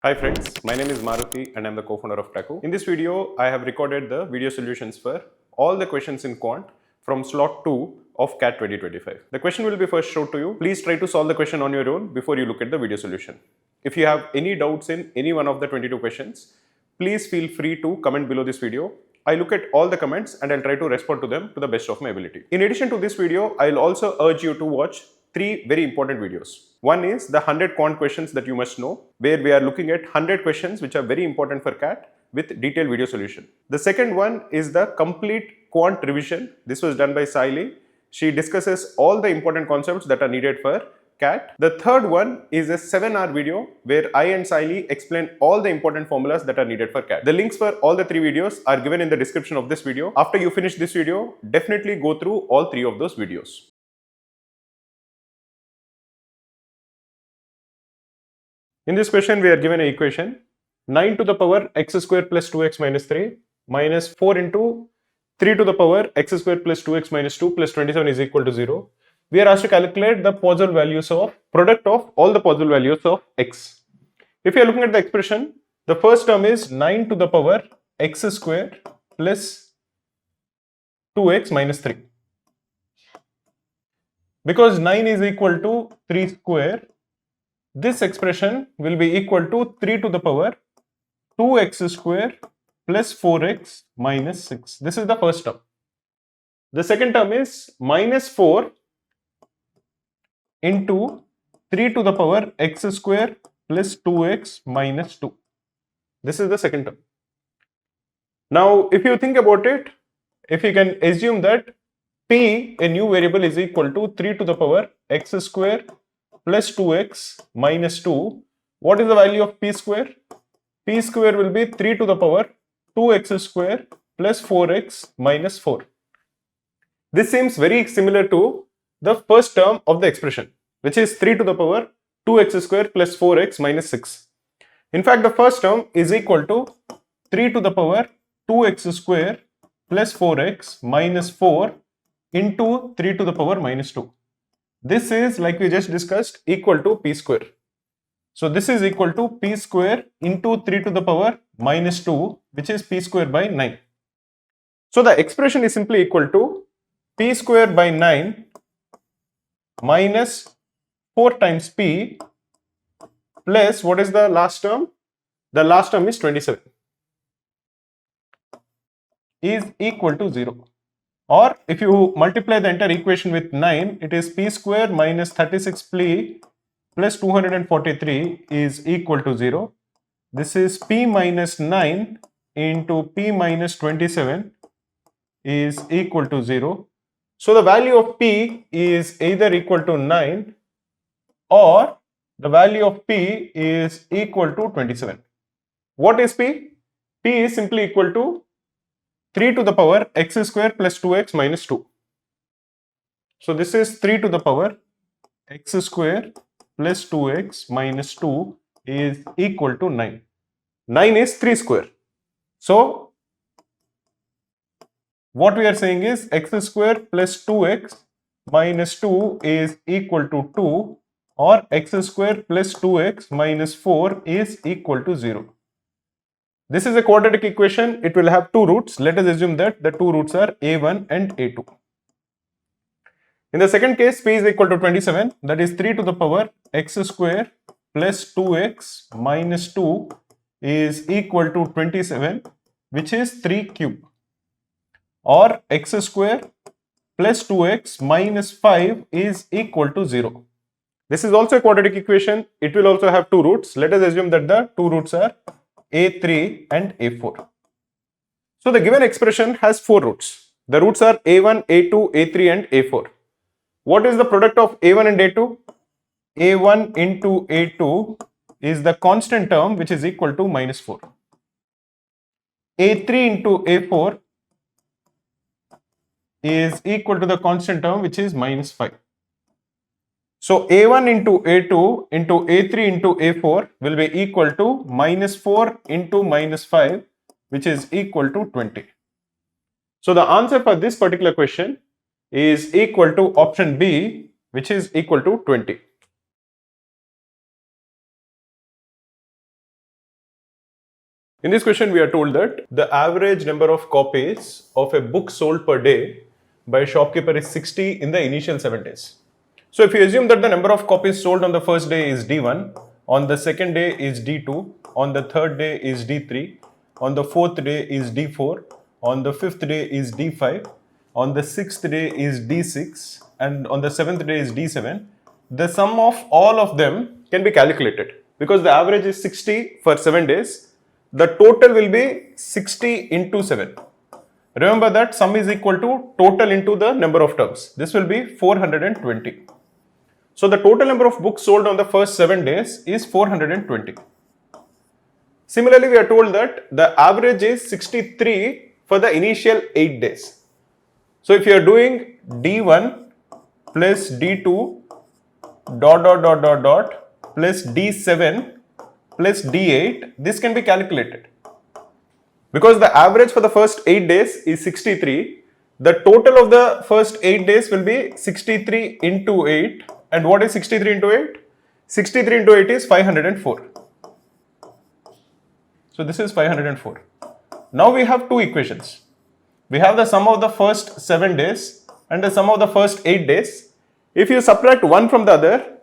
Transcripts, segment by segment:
Hi friends, my name is Maruti and I'm the co-founder of Cracku. In this video, I have recorded the video solutions for all the questions in Quant from slot 2 of CAT 2025. The question will be first showed to you. Please try to solve the question on your own before you look at the video solution. If you have any doubts in any one of the 22 questions, please feel free to comment below this video. I look at all the comments and I'll try to respond to them to the best of my ability. In addition to this video, I'll also urge you to watch three very important videos. One is the 100 quant questions that you must know, where we are looking at 100 questions which are very important for CAT with detailed video solution. The second one is the complete quant revision. This was done by Saili. She discusses all the important concepts that are needed for CAT. The third one is a 7-hour video where I and Saili explain all the important formulas that are needed for CAT. The links for all the three videos are given in the description of this video. After you finish this video, definitely go through all three of those videos. In this question, we are given an equation 9 to the power x square plus 2x minus 3 minus 4 into 3 to the power x square plus 2x minus 2 plus 27 is equal to 0. We are asked to calculate the possible values of product of all the possible values of x. If you are looking at the expression, the first term is 9 to the power x square plus 2x minus 3. Because 9 is equal to 3 square, this expression will be equal to 3 to the power 2x square plus 4x minus 6. This is the first term. The second term is minus 4 into 3 to the power x square plus 2x minus 2. This is the second term. Now, if you think about it, if you can assume that p, a new variable, is equal to 3 to the power x square plus 2x minus 2, what is the value of p square? P square will be 3 to the power 2x square plus 4x minus 4. This seems very similar to the first term of the expression, which is 3 to the power 2x square plus 4x minus 6. In fact, the first term is equal to 3 to the power 2x square plus 4x minus 4 into 3 to the power minus 2. This is, like we just discussed, equal to p square. So this is equal to p square into 3 to the power minus 2, which is p square by 9. So the expression is simply equal to p square by 9 minus 4 times p plus, what is the last term? The last term is 27 is equal to 0. Or if you multiply the entire equation with 9, it is p square minus 36p plus 243 is equal to 0. This is p minus 9 into p minus 27 is equal to 0. So the value of p is either equal to 9 or the value of p is equal to 27. What is p? P is simply equal to 3 to the power x square plus 2x minus 2. So this is 3 to the power x square plus 2x minus 2 is equal to 9. 9 is 3 square. So what we are saying is x square plus 2x minus 2 is equal to 2, or x square plus 2x minus 4 is equal to 0. This is a quadratic equation. It will have two roots. Let us assume that the two roots are a1 and a2. In the second case, p is equal to 27. That is 3 to the power x square plus 2x minus 2 is equal to 27, which is 3 cube. Or x square plus 2x minus 5 is equal to 0. This is also a quadratic equation. It will also have two roots. Let us assume that the two roots are a3 and a4. So the given expression has four roots. The roots are a1, a2, a3 and a4. What is the product of a1 and a2? a1 into a2 is the constant term, which is equal to minus 4. a3 into a4 is equal to the constant term, which is minus 5. So a1 into a2 into a3 into a4 will be equal to minus 4 into minus 5, which is equal to 20. So the answer for this particular question is equal to option B, which is equal to 20. In this question, we are told that the average number of copies of a book sold per day by a shopkeeper is 60 in the initial 7 days. So if you assume that the number of copies sold on the first day is D1, on the second day is D2, on the third day is D3, on the fourth day is D4, on the fifth day is D5, on the sixth day is D6, and on the seventh day is D7, the sum of all of them can be calculated. Because the average is 60 for 7 days, the total will be 60 into 7. Remember that sum is equal to total into the number of terms. This will be 420. So the total number of books sold on the first 7 days is 420. Similarly, we are told that the average is 63 for the initial 8 days. So if you are doing D1 plus D2 plus D7 plus D8, this can be calculated. Because the average for the first 8 days is 63, the total of the first 8 days will be 63 into 8. And what is 63 into 8? 63 into 8 is 504. So this is 504. Now we have two equations. We have the sum of the first 7 days and the sum of the first 8 days. If you subtract one from the other,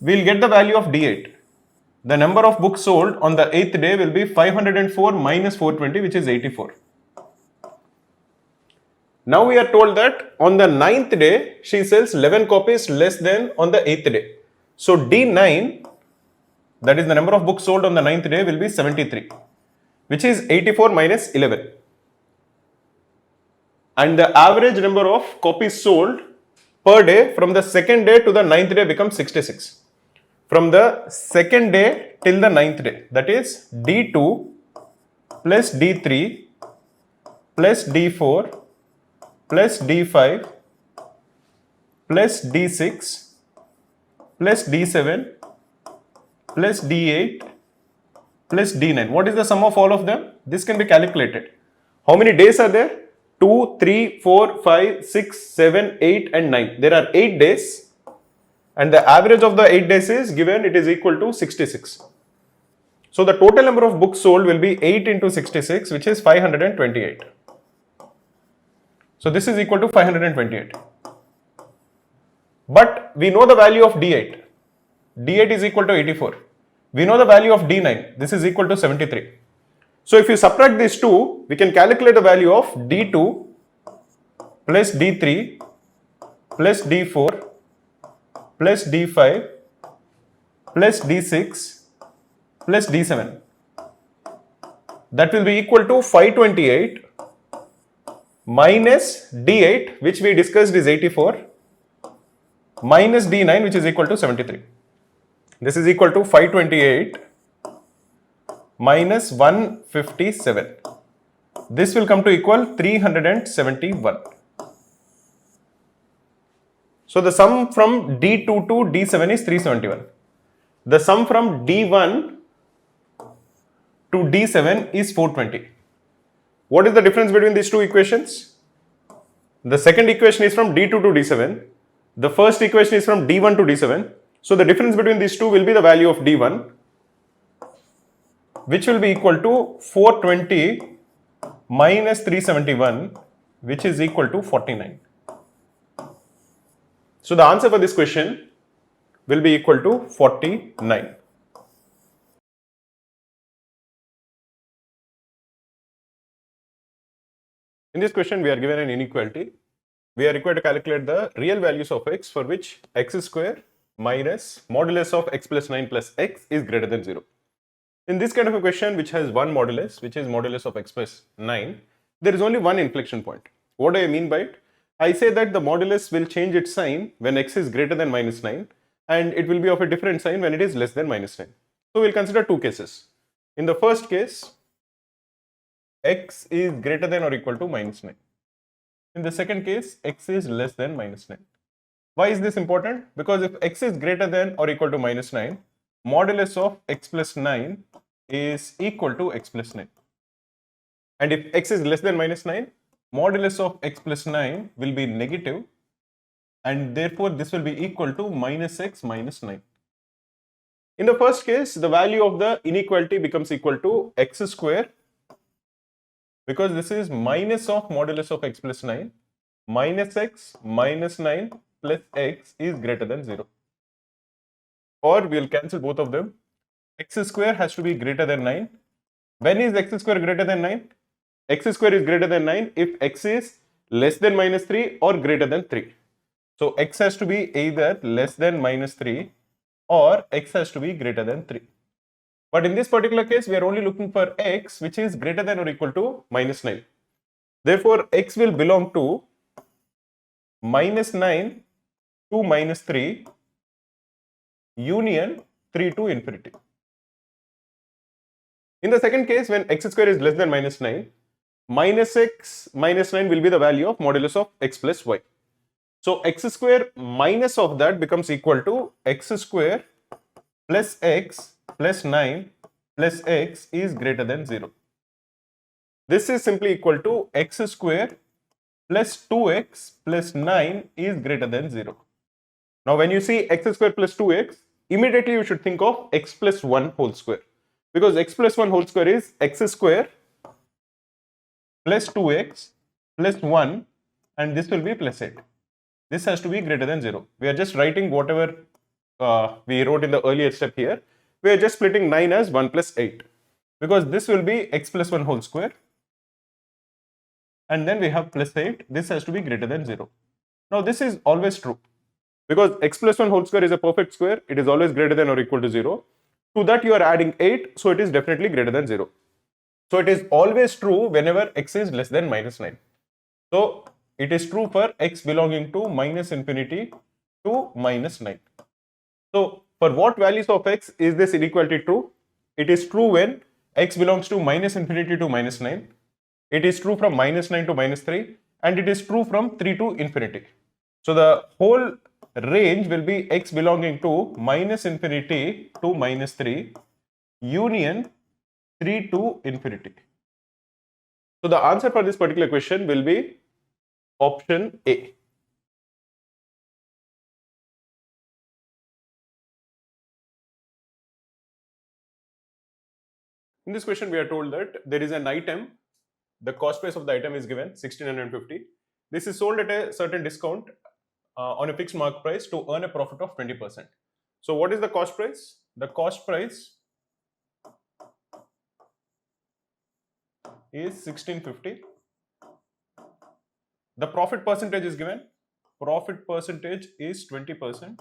we will get the value of D8. The number of books sold on the 8th day will be 504 minus 420, which is 84. Now we are told that on the 9th day, she sells 11 copies less than on the 8th day. So D9, that is the number of books sold on the 9th day, will be 73, which is 84 minus 11. And the average number of copies sold per day from the 2nd day to the 9th day becomes 66. From the 2nd day till the 9th day, that is D2 plus D3 plus D4 plus D5 plus D6 plus D7 plus D8 plus D9. What is the sum of all of them? This can be calculated. How many days are there? 2, 3, 4, 5, 6, 7, 8 and 9. There are 8 days. And the average of the 8 days is given, it is equal to 66. So the total number of books sold will be 8 into 66, which is 528. So this is equal to 528. But we know the value of D8. D8 is equal to 84. We know the value of D9. This is equal to 73. So if you subtract these two, we can calculate the value of D2 plus D3 plus D4 plus D5 plus D6 plus D7. That will be equal to 528 minus D8, which we discussed is 84, minus D9, which is equal to 73. This is equal to 528 minus 157. This will come to equal 371. So the sum from D2 to D7 is 371. The sum from D1 to D7 is 420. What is the difference between these two equations? The second equation is from D2 to D7. The first equation is from D1 to D7. So the difference between these two will be the value of D1, which will be equal to 420 minus 371, which is equal to 49. So the answer for this question will be equal to 49. In this question, we are given an inequality. We are required to calculate the real values of x for which x square minus modulus of x plus 9 plus x is greater than 0. In this kind of a question which has one modulus, which is modulus of x plus 9, there is only one inflection point. What do I mean by it? I say that the modulus will change its sign when x is greater than minus 9 and it will be of a different sign when it is less than minus 9. So we'll consider two cases. In the first case, x is greater than or equal to minus 9. In the second case, x is less than minus 9. Why is this important? Because if x is greater than or equal to minus 9, modulus of x plus 9 is equal to x plus 9. And if x is less than minus 9, modulus of x plus 9 will be negative, and therefore this will be equal to minus x minus 9. In the first case, the value of the inequality becomes equal to x square, because this is minus of modulus of x plus 9, minus x minus 9 plus x is greater than 0. Or we'll cancel both of them. X square has to be greater than 9. When is x square greater than 9? X square is greater than 9 if x is less than minus 3 or greater than 3. So x has to be either less than minus 3 or x has to be greater than 3. But in this particular case, we are only looking for x which is greater than or equal to minus 9. Therefore, x will belong to minus 9 to minus 3 union 3 to infinity. In the second case, when x square is less than minus 9, minus x minus 9 will be the value of modulus of x plus y. So x square minus of that becomes equal to x square plus x plus 9 plus x is greater than 0. This is simply equal to x square plus 2x plus 9 is greater than 0. Now when you see x square plus 2x, immediately you should think of x plus 1 whole square, because x plus 1 whole square is x square plus 2x plus 1, and this will be plus 8. This has to be greater than 0. We are just writing whatever we wrote in the earlier step here. We are just splitting 9 as 1 plus 8, because this will be x plus 1 whole square, and then we have plus 8. This has to be greater than 0. Now this is always true, because x plus 1 whole square is a perfect square. It is always greater than or equal to 0. To that you are adding 8, so it is definitely greater than 0. So it is always true whenever x is less than minus 9. So it is true for x belonging to minus infinity to minus 9. So for what values of x is this inequality true? It is true when x belongs to minus infinity to minus 9. It is true from minus 9 to minus 3, and it is true from 3 to infinity. So the whole range will be x belonging to minus infinity to minus 3 union 3 to infinity. So the answer for this particular question will be option A. In this question, we are told that there is an item. The cost price of the item is given 1650. This is sold at a certain discount on a fixed mark price to earn a profit of 20%. So what is the cost price? The cost price is 1650. The profit percentage is given. Profit percentage is 20%.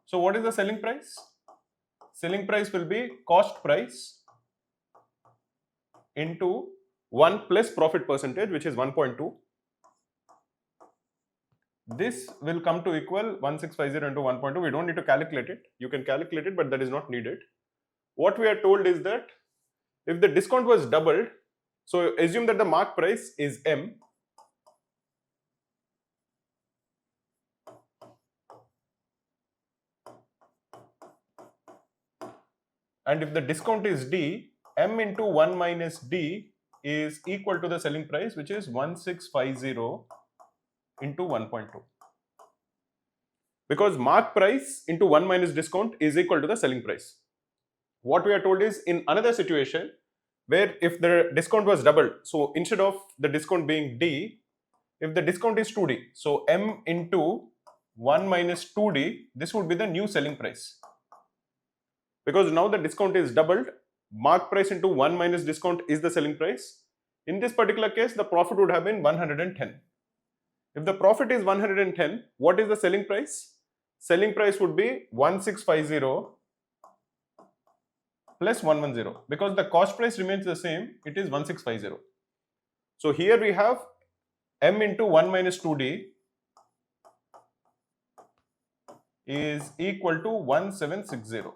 So what is the selling price? Selling price will be cost price into 1 plus profit percentage, which is 1.2. This will come to equal 1650 into 1.2. We don't need to calculate it. You can calculate it, but that is not needed. What we are told is that if the discount was doubled, so assume that the mark price is M, and if the discount is D, M into 1 minus D is equal to the selling price, which is 1650 into 1.2. Because mark price into 1 minus discount is equal to the selling price. What we are told is, in another situation where if the discount was doubled, so instead of the discount being D, if the discount is 2D, so M into 1 minus 2D, this would be the new selling price. Because now the discount is doubled, mark price into 1 minus discount is the selling price. In this particular case, the profit would have been 110. If the profit is 110, what is the selling price? Selling price would be 1650 plus 110, because the cost price remains the same, it is 1650. So here we have M into 1 minus 2D is equal to 1760,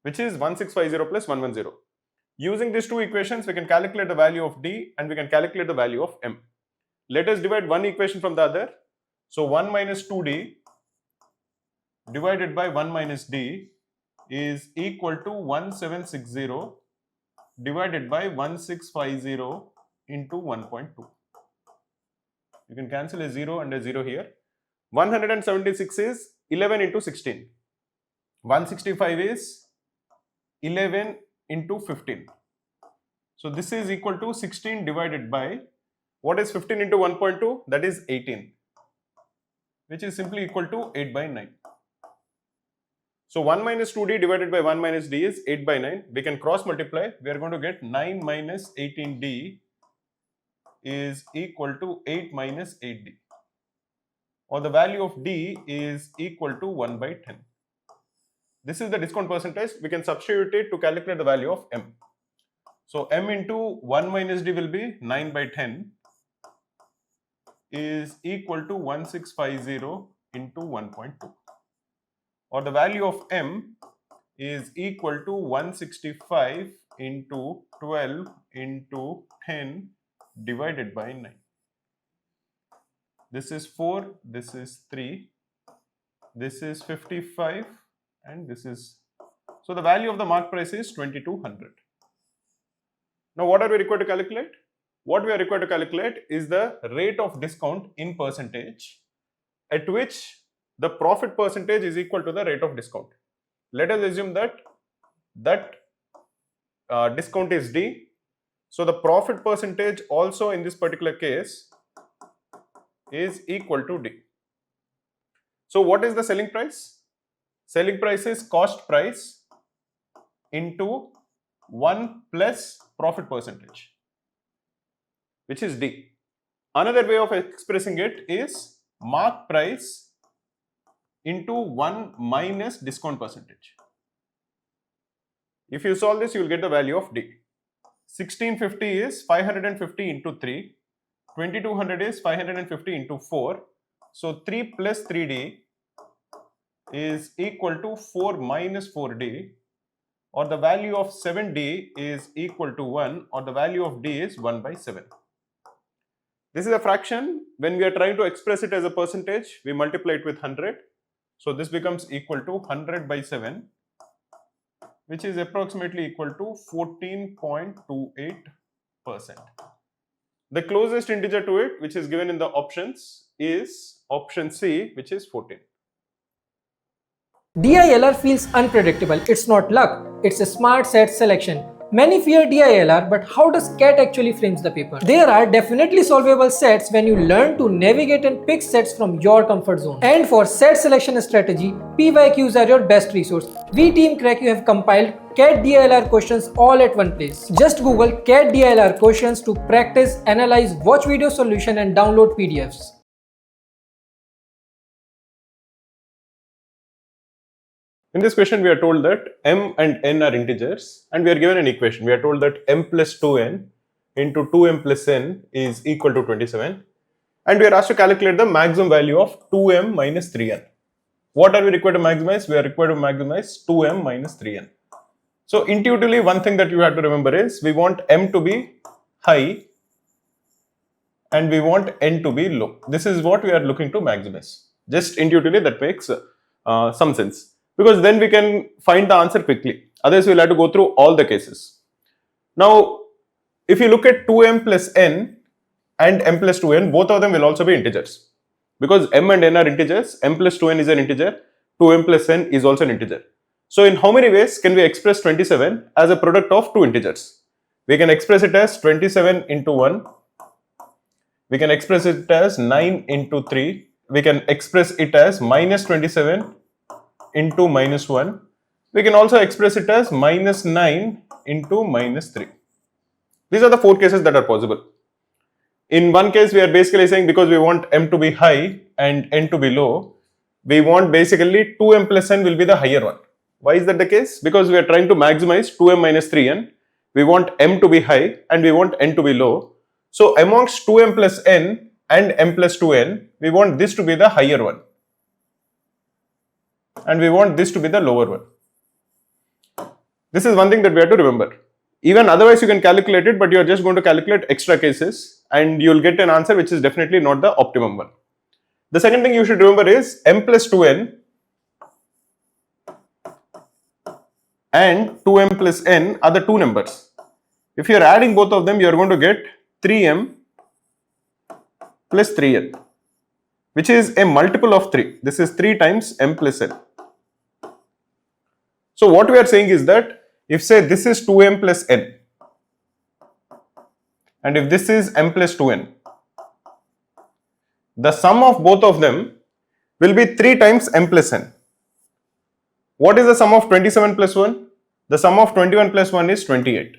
which is 1650 plus 110. Using these two equations, we can calculate the value of D and we can calculate the value of M. Let us divide one equation from the other. So 1 minus 2D divided by 1 minus D is equal to 1760 divided by 1650 into 1.2. You can cancel a 0 and a 0 here. 176 is 11 into 16. 165 is 11 into 15. So this is equal to 16 divided by, what is 15 into 1.2? That is 18, which is simply equal to 8 by 9. So 1 minus 2d divided by 1 minus d is 8 by 9. We can cross multiply. We are going to get 9 minus 18d is equal to 8 minus 8d. Or the value of d is equal to 1 by 10. This is the discount percentage. We can substitute it to calculate the value of m. So m into 1 minus d will be 9 by 10 is equal to 1650 into 1.2. Or the value of m is equal to 165 into 12 into 10 divided by 9. This is 4, this is 3, this is 55, and this is, so the value of the mark price is 2200. Now what are we required to calculate? What we are required to calculate is the rate of discount in percentage at which the profit percentage is equal to the rate of discount. Let us assume that discount is D. So the profit percentage also in this particular case is equal to D. So what is the selling price? Selling price is cost price into 1 plus profit percentage, which is D. Another way of expressing it is mark price into 1 minus discount percentage. If you solve this, you will get the value of D. 1650 is 550 into 3. 2200 is 550 into 4. So 3 plus 3D is equal to 4 minus 4D, or the value of 7D is equal to 1, or the value of D is 1 by 7. This is a fraction. When we are trying to express it as a percentage, we multiply it with 100. So this becomes equal to 100 by 7, which is approximately equal to 14.28%. The closest integer to it, which is given in the options, is option C, which is 14. DILR feels unpredictable. It's not luck, it's a smart set selection. Many fear DILR, but how does CAT actually frames the paper? There are definitely solvable sets when you learn to navigate and pick sets from your comfort zone. And for set selection strategy, PYQs are your best resource. We team Cracku have compiled CAT DILR questions all at one place. Just Google CAT DILR questions to practice, analyze, watch video solution and download PDFs. In this question, we are told that m and n are integers, and we are given an equation. We are told that m plus 2n into 2m plus n is equal to 27, and we are asked to calculate the maximum value of 2m minus 3n. What are we required to maximize? We are required to maximize 2m minus 3n. So intuitively, one thing that you have to remember is we want m to be high and we want n to be low. This is what we are looking to maximize. Just intuitively, that makes some sense, because then we can find the answer quickly. Otherwise, we'll have to go through all the cases. Now, if you look at 2m plus n and m plus 2n, both of them will also be integers. Because m and n are integers, m plus 2n is an integer, 2m plus n is also an integer. So, in how many ways can we express 27 as a product of two integers? We can express it as 27 into 1. We can express it as 9 into 3. We can express it as minus 27 into minus 1. We can also express it as minus 9 into minus 3. These are the four cases that are possible. In one case, we are basically saying because we want m to be high and n to be low, we want basically 2m plus n will be the higher one. Why is that the case? Because we are trying to maximize 2m minus 3n. We want m to be high and we want n to be low. So amongst 2m plus n and m plus 2n, we want this to be the higher one, and we want this to be the lower one. This is one thing that we have to remember. Even otherwise you can calculate it, but you are just going to calculate extra cases and you will get an answer which is definitely not the optimum one. The second thing you should remember is m plus 2n and 2m plus n are the two numbers. If you are adding both of them, you are going to get 3m plus 3n. which is a multiple of 3. This is 3 times m plus n. So what we are saying is that if say this is 2m plus n and if this is m plus 2n, the sum of both of them will be 3 times m plus n. What is the sum of 27 plus 1? The sum of 21 plus 1 is 28,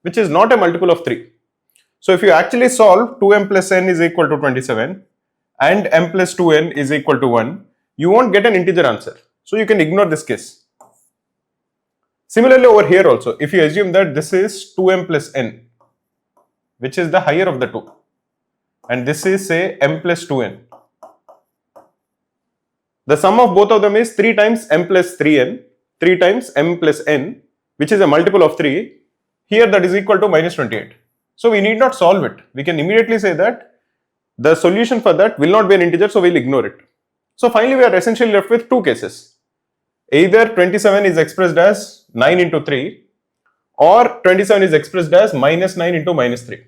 which is not a multiple of 3. So if you actually solve 2m plus n is equal to 27 and m plus 2n is equal to 1, you won't get an integer answer. So you can ignore this case. Similarly over here also, if you assume that this is 2m plus n, which is the higher of the two, and this is say m plus 2n, the sum of both of them is 3 times m plus 3n, 3 times m plus n, which is a multiple of 3. Here that is equal to minus 28. So we need not solve it. We can immediately say that the solution for that will not be an integer, so we'll ignore it. So finally we are essentially left with two cases. Either 27 is expressed as 9 into 3 or 27 is expressed as minus 9 into minus 3.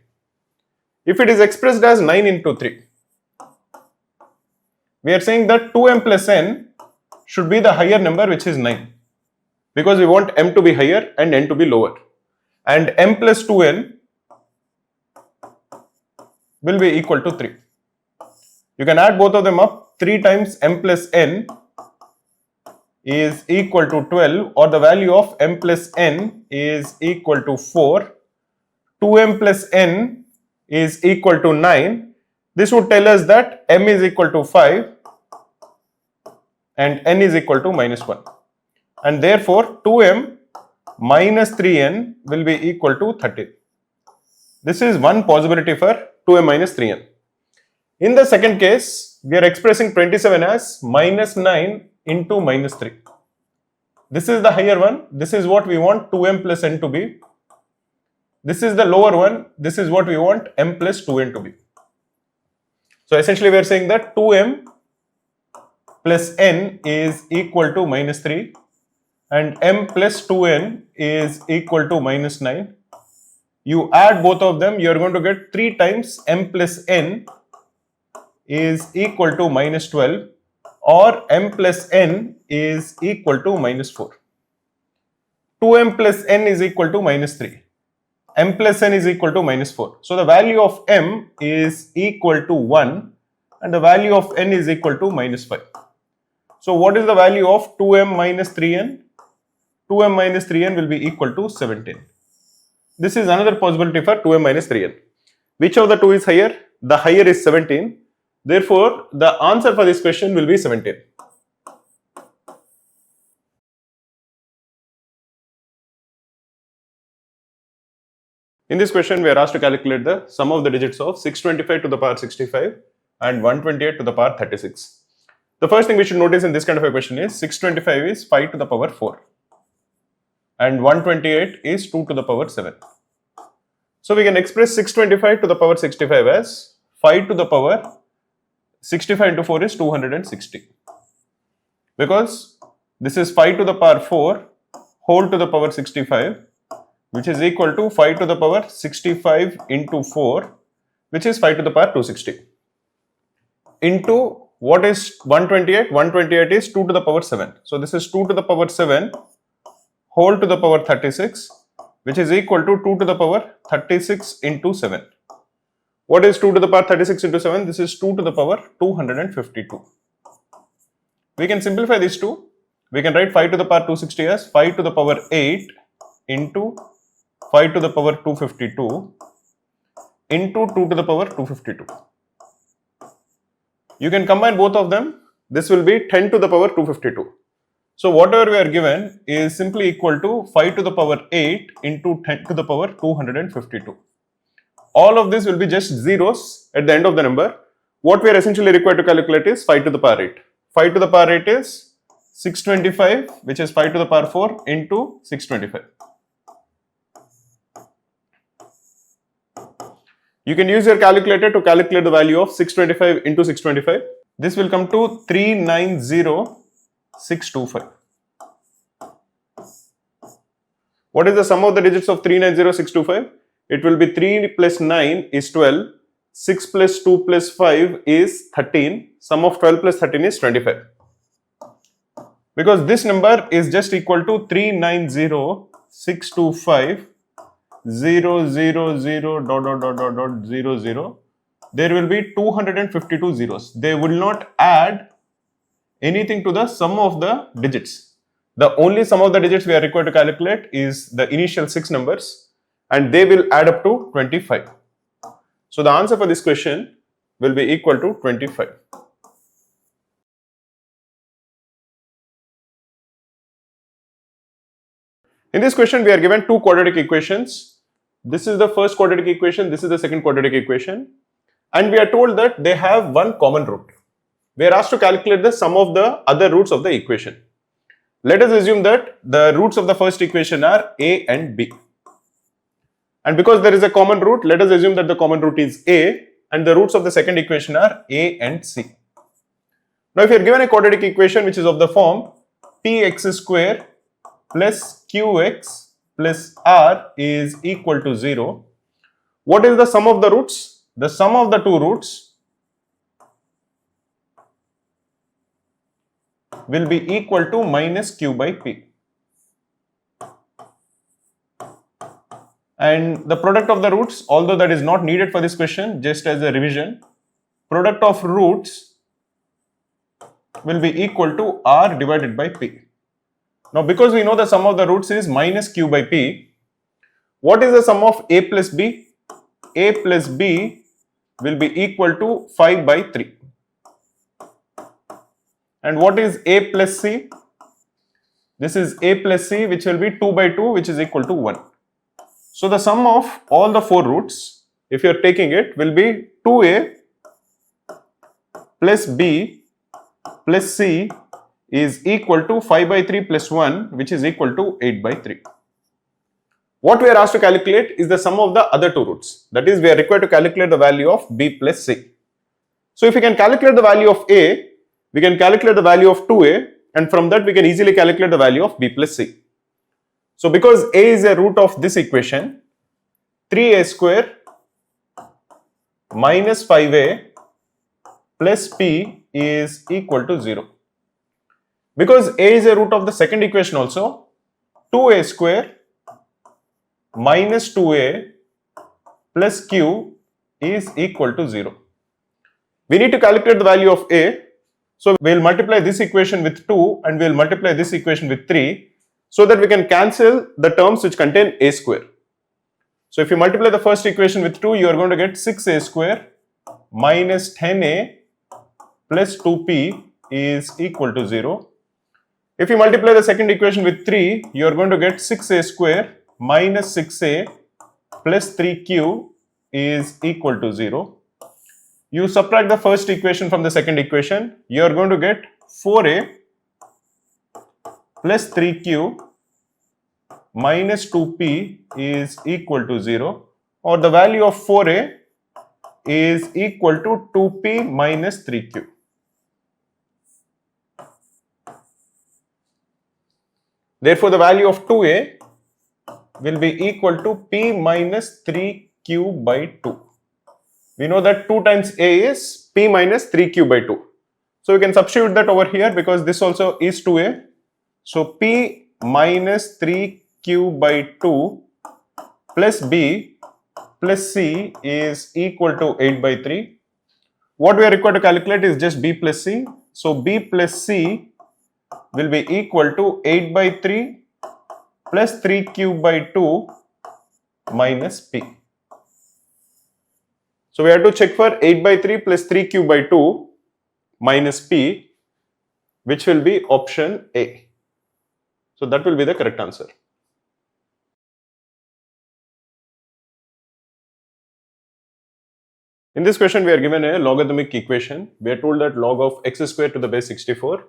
If it is expressed as 9 into 3, we are saying that 2m plus n should be the higher number, which is 9, because we want m to be higher and n to be lower, and m plus 2n will be equal to 3. You can add both of them up. 3 times m plus n is equal to 12, or the value of m plus n is equal to 4. 2m plus n is equal to 9. This would tell us that m is equal to 5 and n is equal to minus 1, and therefore 2m minus 3n will be equal to 30. This is one possibility for 2m minus 3n. In the second case, we are expressing 27 as minus 9 into minus 3. This is the higher one. This is what we want 2m plus n to be. This is the lower one. This is what we want m plus 2n to be. So essentially we are saying that 2m plus n is equal to minus 3 and m plus 2n is equal to minus 9. You add both of them, you are going to get 3 times m plus n is equal to minus 12, or m plus n is equal to minus 4. 2m plus n is equal to minus 3. M plus n is equal to minus 4. So the value of m is equal to 1 and the value of n is equal to minus 5. So what is the value of 2m minus 3n? 2m minus 3n will be equal to 17. This is another possibility for 2m minus 3n. Which of the two is higher? The higher is 17. Therefore, the answer for this question will be 17. In this question, we are asked to calculate the sum of the digits of 625 to the power 65 and 128 to the power 36. The first thing we should notice in this kind of a question is 625 is 5 to the power 4 and 128 is 2 to the power 7. So we can express 625 to the power 65 as 5 to the power 65 into 4 is 260, because this is 5 to the power 4 whole to the power 65, which is equal to 5 to the power 65 into 4, which is 5 to the power 260, into what is 128? 128 is 2 to the power 7. So this is 2 to the power 7 whole to the power 36, which is equal to 2 to the power 36 into 7. What is 2 to the power 36 into 7? This is 2 to the power 252. We can simplify these two. We can write 5 to the power 260 as 5 to the power 8 into 5 to the power 252 into 2 to the power 252. You can combine both of them. This will be 10 to the power 252. So whatever we are given is simply equal to 5 to the power 8 into 10 to the power 252. All of this will be just zeros at the end of the number. What we are essentially required to calculate is 5 to the power 8. 5 to the power 8 is 625, which is 5 to the power 4 into 625. You can use your calculator to calculate the value of 625 into 625. This will come to 390625. What is the sum of the digits of 390625? It will be 3 plus 9 is 12. 6 plus 2 plus 5 is 13. Sum of 12 plus 13 is 25. Because this number is just equal to 390,625 0 0 0 dot dot dot dot dot 0 0. There will be 252 zeros. They will not add anything to the sum of the digits. The only sum of the digits we are required to calculate is the initial 6 numbers, and they will add up to 25. So the answer for this question will be equal to 25. In this question, we are given two quadratic equations. This is the first quadratic equation, this is the second quadratic equation, and we are told that they have one common root. We are asked to calculate the sum of the other roots of the equation. Let us assume that the roots of the first equation are a and b. And because there is a common root, let us assume that the common root is a, and the roots of the second equation are a and c. Now, if you are given a quadratic equation which is of the form px square plus qx plus r is equal to 0, what is the sum of the roots? The sum of the two roots will be equal to minus q by p. And the product of the roots, although that is not needed for this question, just as a revision, product of roots will be equal to r divided by p. Now, because we know the sum of the roots is minus q by p, what is the sum of a plus b? A plus b will be equal to 5 by 3. And what is a plus c? This is a plus c, which will be 2 by 2, which is equal to 1. So the sum of all the four roots, if you are taking it, will be 2a plus b plus c is equal to 5 by 3 plus 1, which is equal to 8 by 3. What we are asked to calculate is the sum of the other two roots. That is, we are required to calculate the value of b plus c. So if we can calculate the value of a, we can calculate the value of 2a, and from that we can easily calculate the value of b plus c. So because a is a root of this equation, 3a square minus 5a plus p is equal to 0. Because a is a root of the second equation also, 2a square minus 2a plus q is equal to 0. We need to calculate the value of a. So we will multiply this equation with 2 and we will multiply this equation with 3, so that we can cancel the terms which contain a square. So if you multiply the first equation with 2, you are going to get 6a square minus 10a plus 2p is equal to 0. If you multiply the second equation with 3, you are going to get 6a square minus 6a plus 3q is equal to 0. You subtract the first equation from the second equation, you are going to get 4a plus 3q minus 2p is equal to 0, or the value of 4a is equal to 2p minus 3q. Therefore, the value of 2a will be equal to p minus 3q by 2. We know that 2 times a is p minus 3q by 2. So we can substitute that over here because this also is 2a. So p minus 3q by 2 plus b plus c is equal to 8 by 3. What we are required to calculate is just b plus c. So b plus c will be equal to 8 by 3 plus 3q by 2 minus p. So we have to check for 8 by 3 plus 3q by 2 minus p, which will be option A. So that will be the correct answer. In this question, we are given a logarithmic equation. We are told that log of x square to the base 64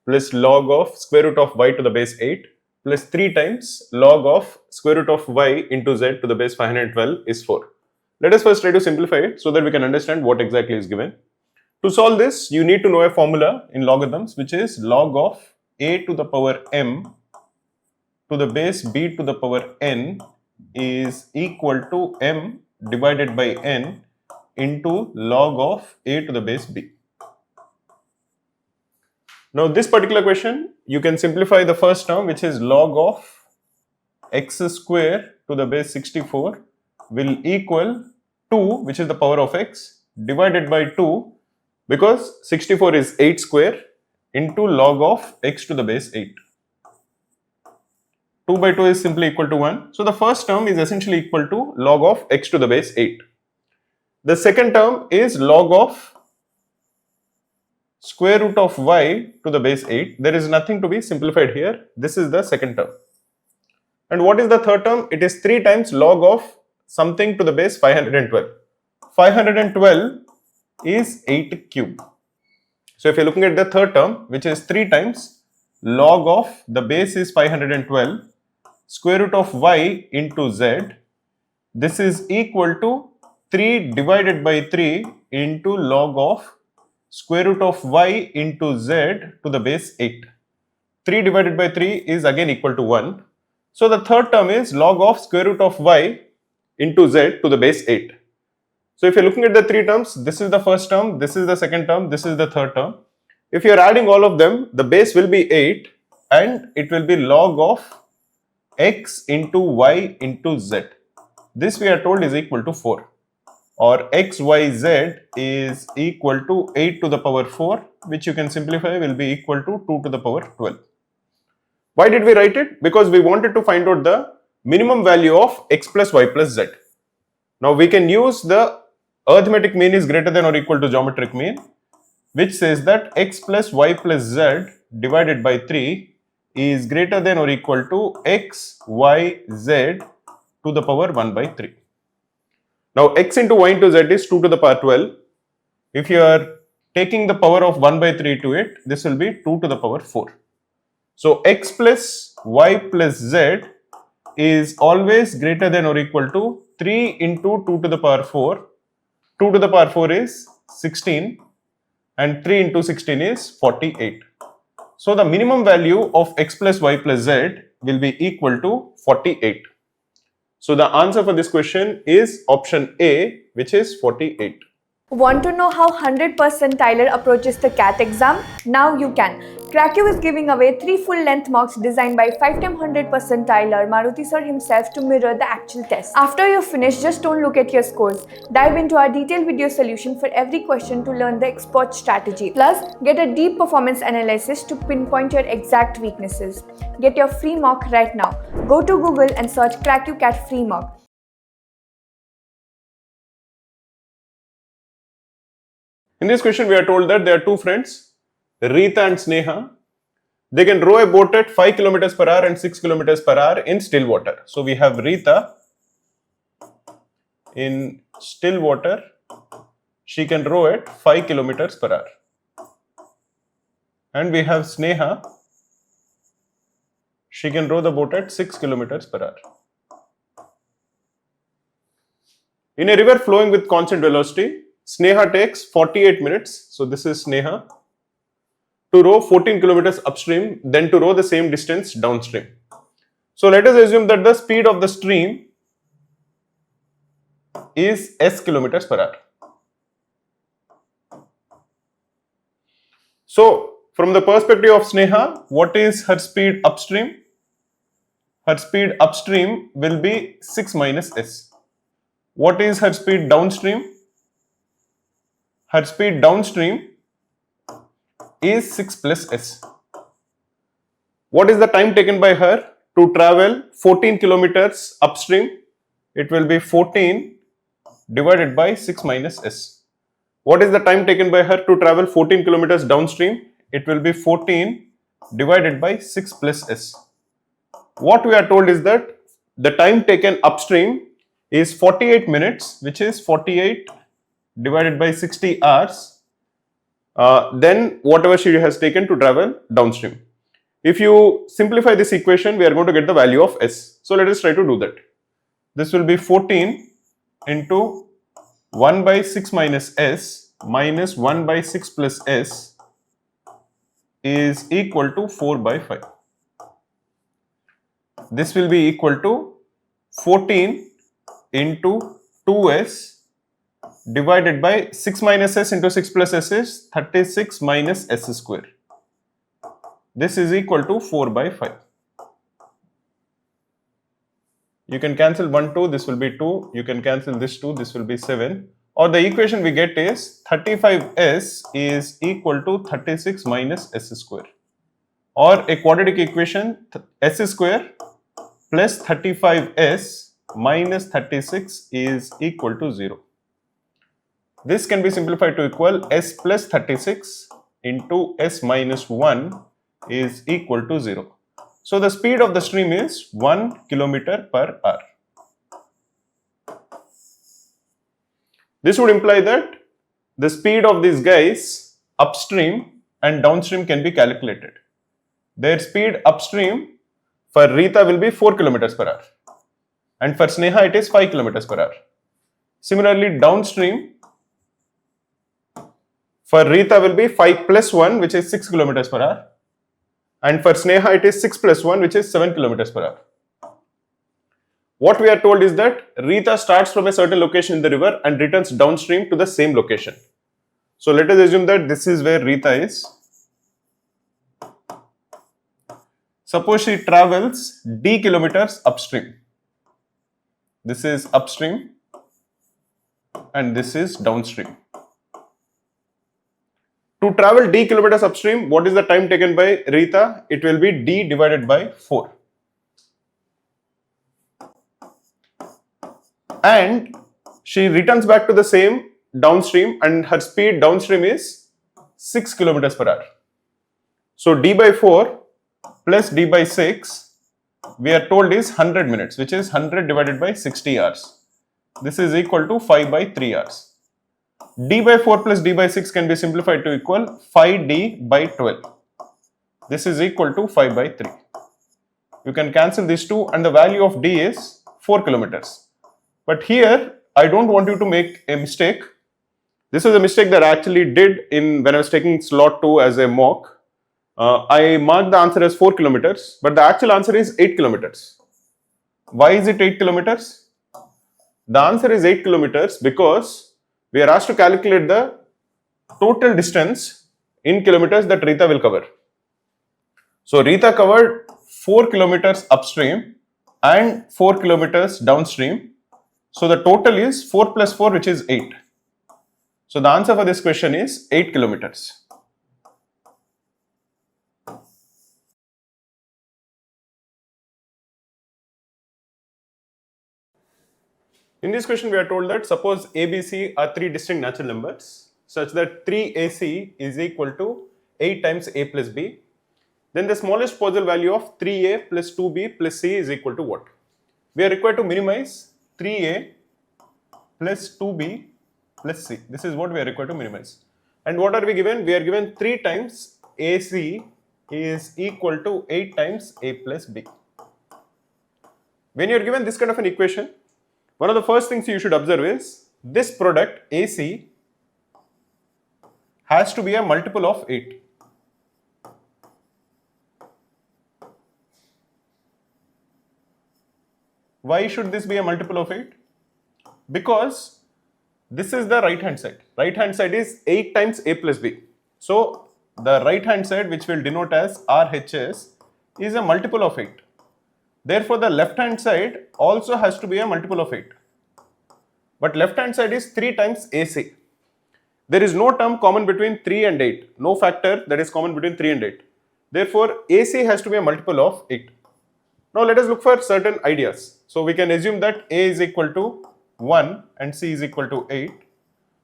plus log of square root of y to the base 8 plus 3 times log of square root of y into z to the base 512 is 4. Let us first try to simplify it so that we can understand what exactly is given. To solve this, you need to know a formula in logarithms, which is log of a to the power m to the base b to the power n is equal to m divided by n into log of a to the base b. Now this particular question, you can simplify the first term, which is log of x square to the base 64 will equal 2, which is the power of x, divided by 2, because 64 is 8 square, into log of x to the base 8. 2 by 2 is simply equal to 1. So the first term is essentially equal to log of x to the base 8. The second term is log of square root of y to the base 8. There is nothing to be simplified here. This is the second term. And what is the third term? It is 3 times log of something to the base 512. 512 is 8 cube. So if you're looking at the third term, which is 3 times log of the base is 512 square root of y into z, this is equal to 3 divided by 3 into log of square root of y into z to the base 8. 3 divided by 3 is again equal to 1. So the third term is log of square root of y into z to the base 8. So if you're looking at the 3 terms, this is the first term, this is the second term, this is the third term. If you're adding all of them, the base will be 8 and it will be log of x into y into z. This we are told is equal to 4, or x, y, z is equal to 8 to the power 4, which you can simplify will be equal to 2 to the power 12. Why did we write it? Because we wanted to find out the minimum value of x plus y plus z. Now we can use the arithmetic mean is greater than or equal to geometric mean, which says that x plus y plus z divided by 3 is greater than or equal to x, y, z to the power 1 by 3. Now x into y into z is 2 to the power 12. If you are taking the power of 1 by 3 to it, this will be 2 to the power 4. So x plus y plus z is always greater than or equal to 3 into 2 to the power 4. 2 to the power 4 is 16 and 3 into 16 is 48. So the minimum value of x plus y plus z will be equal to 48. So the answer for this question is option A, which is 48. Want to know how 100 percentiler approaches the CAT exam? Now you can. Cracku is giving away 3 full-length mocks designed by 5-time 100 percentiler Maruti Sir himself to mirror the actual test. After you finish, just don't look at your scores. Dive into our detailed video solution for every question to learn the expert strategy. Plus, get a deep performance analysis to pinpoint your exact weaknesses. Get your free mock right now. Go to Google and search Cracku CAT free mock. In this question, we are told that there are 2 friends, Rita and Sneha. They can row a boat at 5 km per hour and 6 km per hour in still water. So we have Rita in still water. She can row at 5 km per hour. And we have Sneha. She can row the boat at 6 km per hour. In a river flowing with constant velocity, Sneha takes 48 minutes, so this is Sneha, to row 14 kilometers upstream, then to row the same distance downstream. So let us assume that the speed of the stream is s kilometers per hour. So from the perspective of Sneha, what is her speed upstream? Her speed upstream will be 6 minus s. What is her speed downstream? Her speed downstream is 6 plus s. What is the time taken by her to travel 14 kilometers upstream? It will be 14 divided by 6 minus s. What is the time taken by her to travel 14 kilometers downstream? It will be 14 divided by 6 plus s. What we are told is that the time taken upstream is 48 minutes, which is 48 divided by 60 hours, then whatever she has taken to travel downstream. If you simplify this equation, we are going to get the value of s. So let us try to do that. This will be 14 into 1 by 6 minus s minus 1 by 6 plus s is equal to 4 by 5. This will be equal to 14 into 2s divided by 6 minus s into 6 plus s is 36 minus s square. This is equal to 4 by 5. You can cancel 1, 2, this will be 2. You can cancel this 2, this will be 7. Or the equation we get is 35s is equal to 36 minus s square. Or a quadratic equation, s square plus 35s minus 36 is equal to 0. This can be simplified to equal s plus 36 into s minus 1 is equal to 0. So the speed of the stream is 1 kilometer per hour. This would imply that the speed of these guys upstream and downstream can be calculated. Their speed upstream for Rita will be 4 kilometers per hour and for Sneha it is 5 kilometers per hour. Similarly, downstream for Rita will be 5 plus 1 which is 6 kilometers per hour. And for Sneha, it is 6 plus 1, which is 7 kilometers per hour. What we are told is that Rita starts from a certain location in the river and returns downstream to the same location. So let us assume that this is where Rita is. Suppose she travels d kilometers upstream. This is upstream and this is downstream. To travel d kilometers upstream, what is the time taken by Rita? It will be d divided by 4. And she returns back to the same downstream and her speed downstream is 6 kilometers per hour. So d by 4 plus d by 6 we are told is 100 minutes, which is 100 divided by 60 hours. This is equal to 5 by 3 hours. D by 4 plus D by 6 can be simplified to equal 5D by 12. This is equal to 5 by 3. You can cancel these two and the value of D is 4 kilometers. But here, I don't want you to make a mistake. This is a mistake that I actually did when I was taking slot 2 as a mock. I marked the answer as 4 kilometers, but the actual answer is 8 kilometers. Why is it 8 kilometers? The answer is 8 kilometers because we are asked to calculate the total distance in kilometers that Rita will cover. So Rita covered 4 kilometers upstream and 4 kilometers downstream. So the total is 4 plus 4, which is 8. So the answer for this question is 8 kilometers. In this question, we are told that suppose A, B, C are three distinct natural numbers such that 3AC is equal to 8 times A plus B. Then the smallest possible value of 3A plus 2B plus C is equal to what? We are required to minimize 3A plus 2B plus C. This is what we are required to minimize. And what are we given? We are given 3 times AC is equal to 8 times A plus B. When you are given this kind of an equation, one of the first things you should observe is this product AC has to be a multiple of 8. Why should this be a multiple of 8? Because this is the right hand side. Right hand side is 8 times A plus B. So the right hand side, which will denote as RHS, is a multiple of 8. Therefore, the left hand side also has to be a multiple of 8. But left hand side is 3 times AC. There is no term common between 3 and 8. No factor that is common between 3 and 8. Therefore, AC has to be a multiple of 8. Now let us look for certain ideas. So we can assume that A is equal to 1 and C is equal to 8.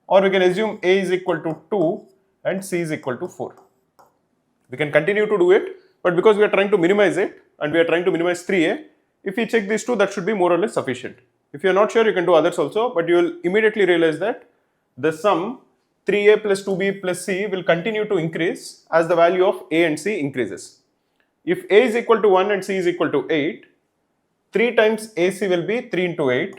Or we can assume A is equal to 2 and C is equal to 4. We can continue to do it, but because we are trying to minimize it and we are trying to minimize 3A, if we check these two, that should be more or less sufficient. If you are not sure, you can do others also, but you will immediately realize that the sum 3A plus 2B plus C will continue to increase as the value of A and C increases. If A is equal to 1 and C is equal to 8, 3 times AC will be 3 into 8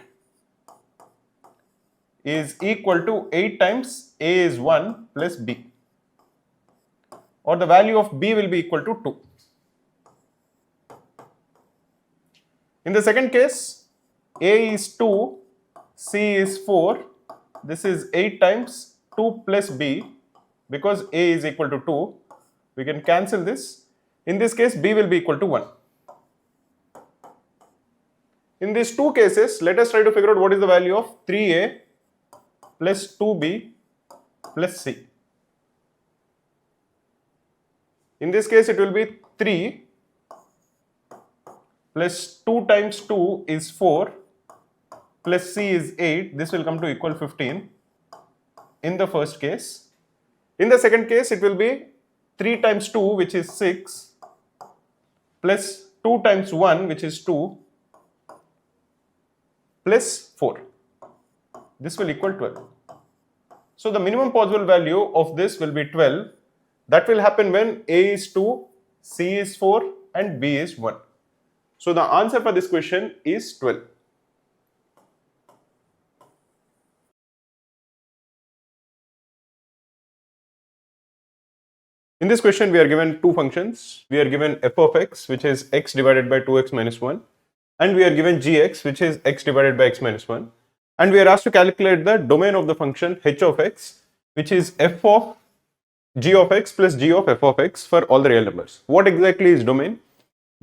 is equal to 8 times A is 1 plus B, or the value of B will be equal to 2. In the second case, A is 2, C is 4, This is 8 times 2 plus b, because a is equal to 2. We can cancel this. In this case, b will be equal to 1. In these two cases, let us try to figure out what is the value of 3a plus 2b plus c. In this case, it will be 3 plus 2 times 2 is 4 plus c is 8. This will come to equal 15 in the first case. In the second case, it will be 3 times 2, which is 6, plus 2 times 1, which is 2, plus 4. This will equal 12. So the minimum possible value of this will be 12. That will happen when a is 2, c is 4 and b is 1. So the answer for this question is 12. In this question, we are given two functions. We are given f of x, which is x divided by 2x minus 1, and we are given gx, which is x divided by x minus 1. And we are asked to calculate the domain of the function h of x, which is f of g of x plus g of f of x for all the real numbers. What exactly is domain?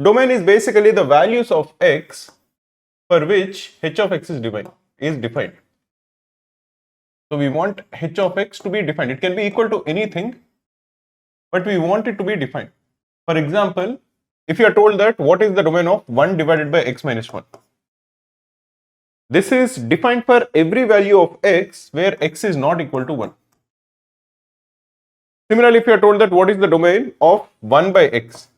Domain is basically the values of x for which h of x is defined. So we want h of x to be defined. It can be equal to anything, but we want it to be defined. For example, if you are told that what is the domain of 1 divided by x minus 1, this is defined for every value of x where x is not equal to 1. Similarly, if you are told that what is the domain of 1 by x,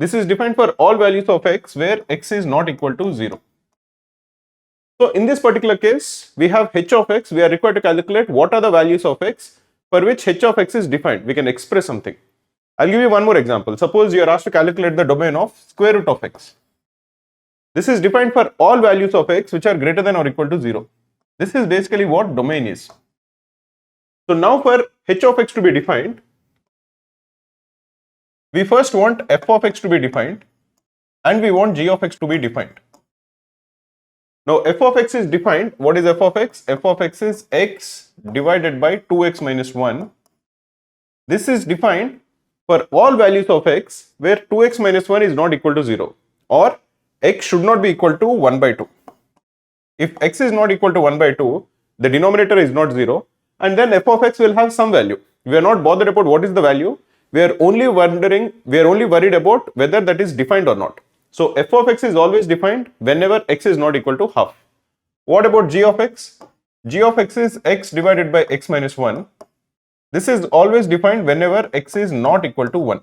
this is defined for all values of x where x is not equal to 0. So in this particular case, we have h of x. We are required to calculate what are the values of x for which h of x is defined. We can express something. I'll give you one more example. Suppose you are asked to calculate the domain of square root of x. This is defined for all values of x which are greater than or equal to 0. This is basically what domain is. So now for h of x to be defined, we first want f of x to be defined and we want g of x to be defined. Now f of x is defined. What is f of x? F of x is x divided by 2x minus 1. This is defined for all values of x where 2x minus 1 is not equal to 0, or x should not be equal to 1 by 2. If x is not equal to 1 by 2, the denominator is not 0, and then f of x will have some value. We are not bothered about what is the value. We are only worried about whether that is defined or not. So f of x is always defined whenever x is not equal to half. What about g of x? G of x is x divided by x minus 1. This is always defined whenever x is not equal to 1.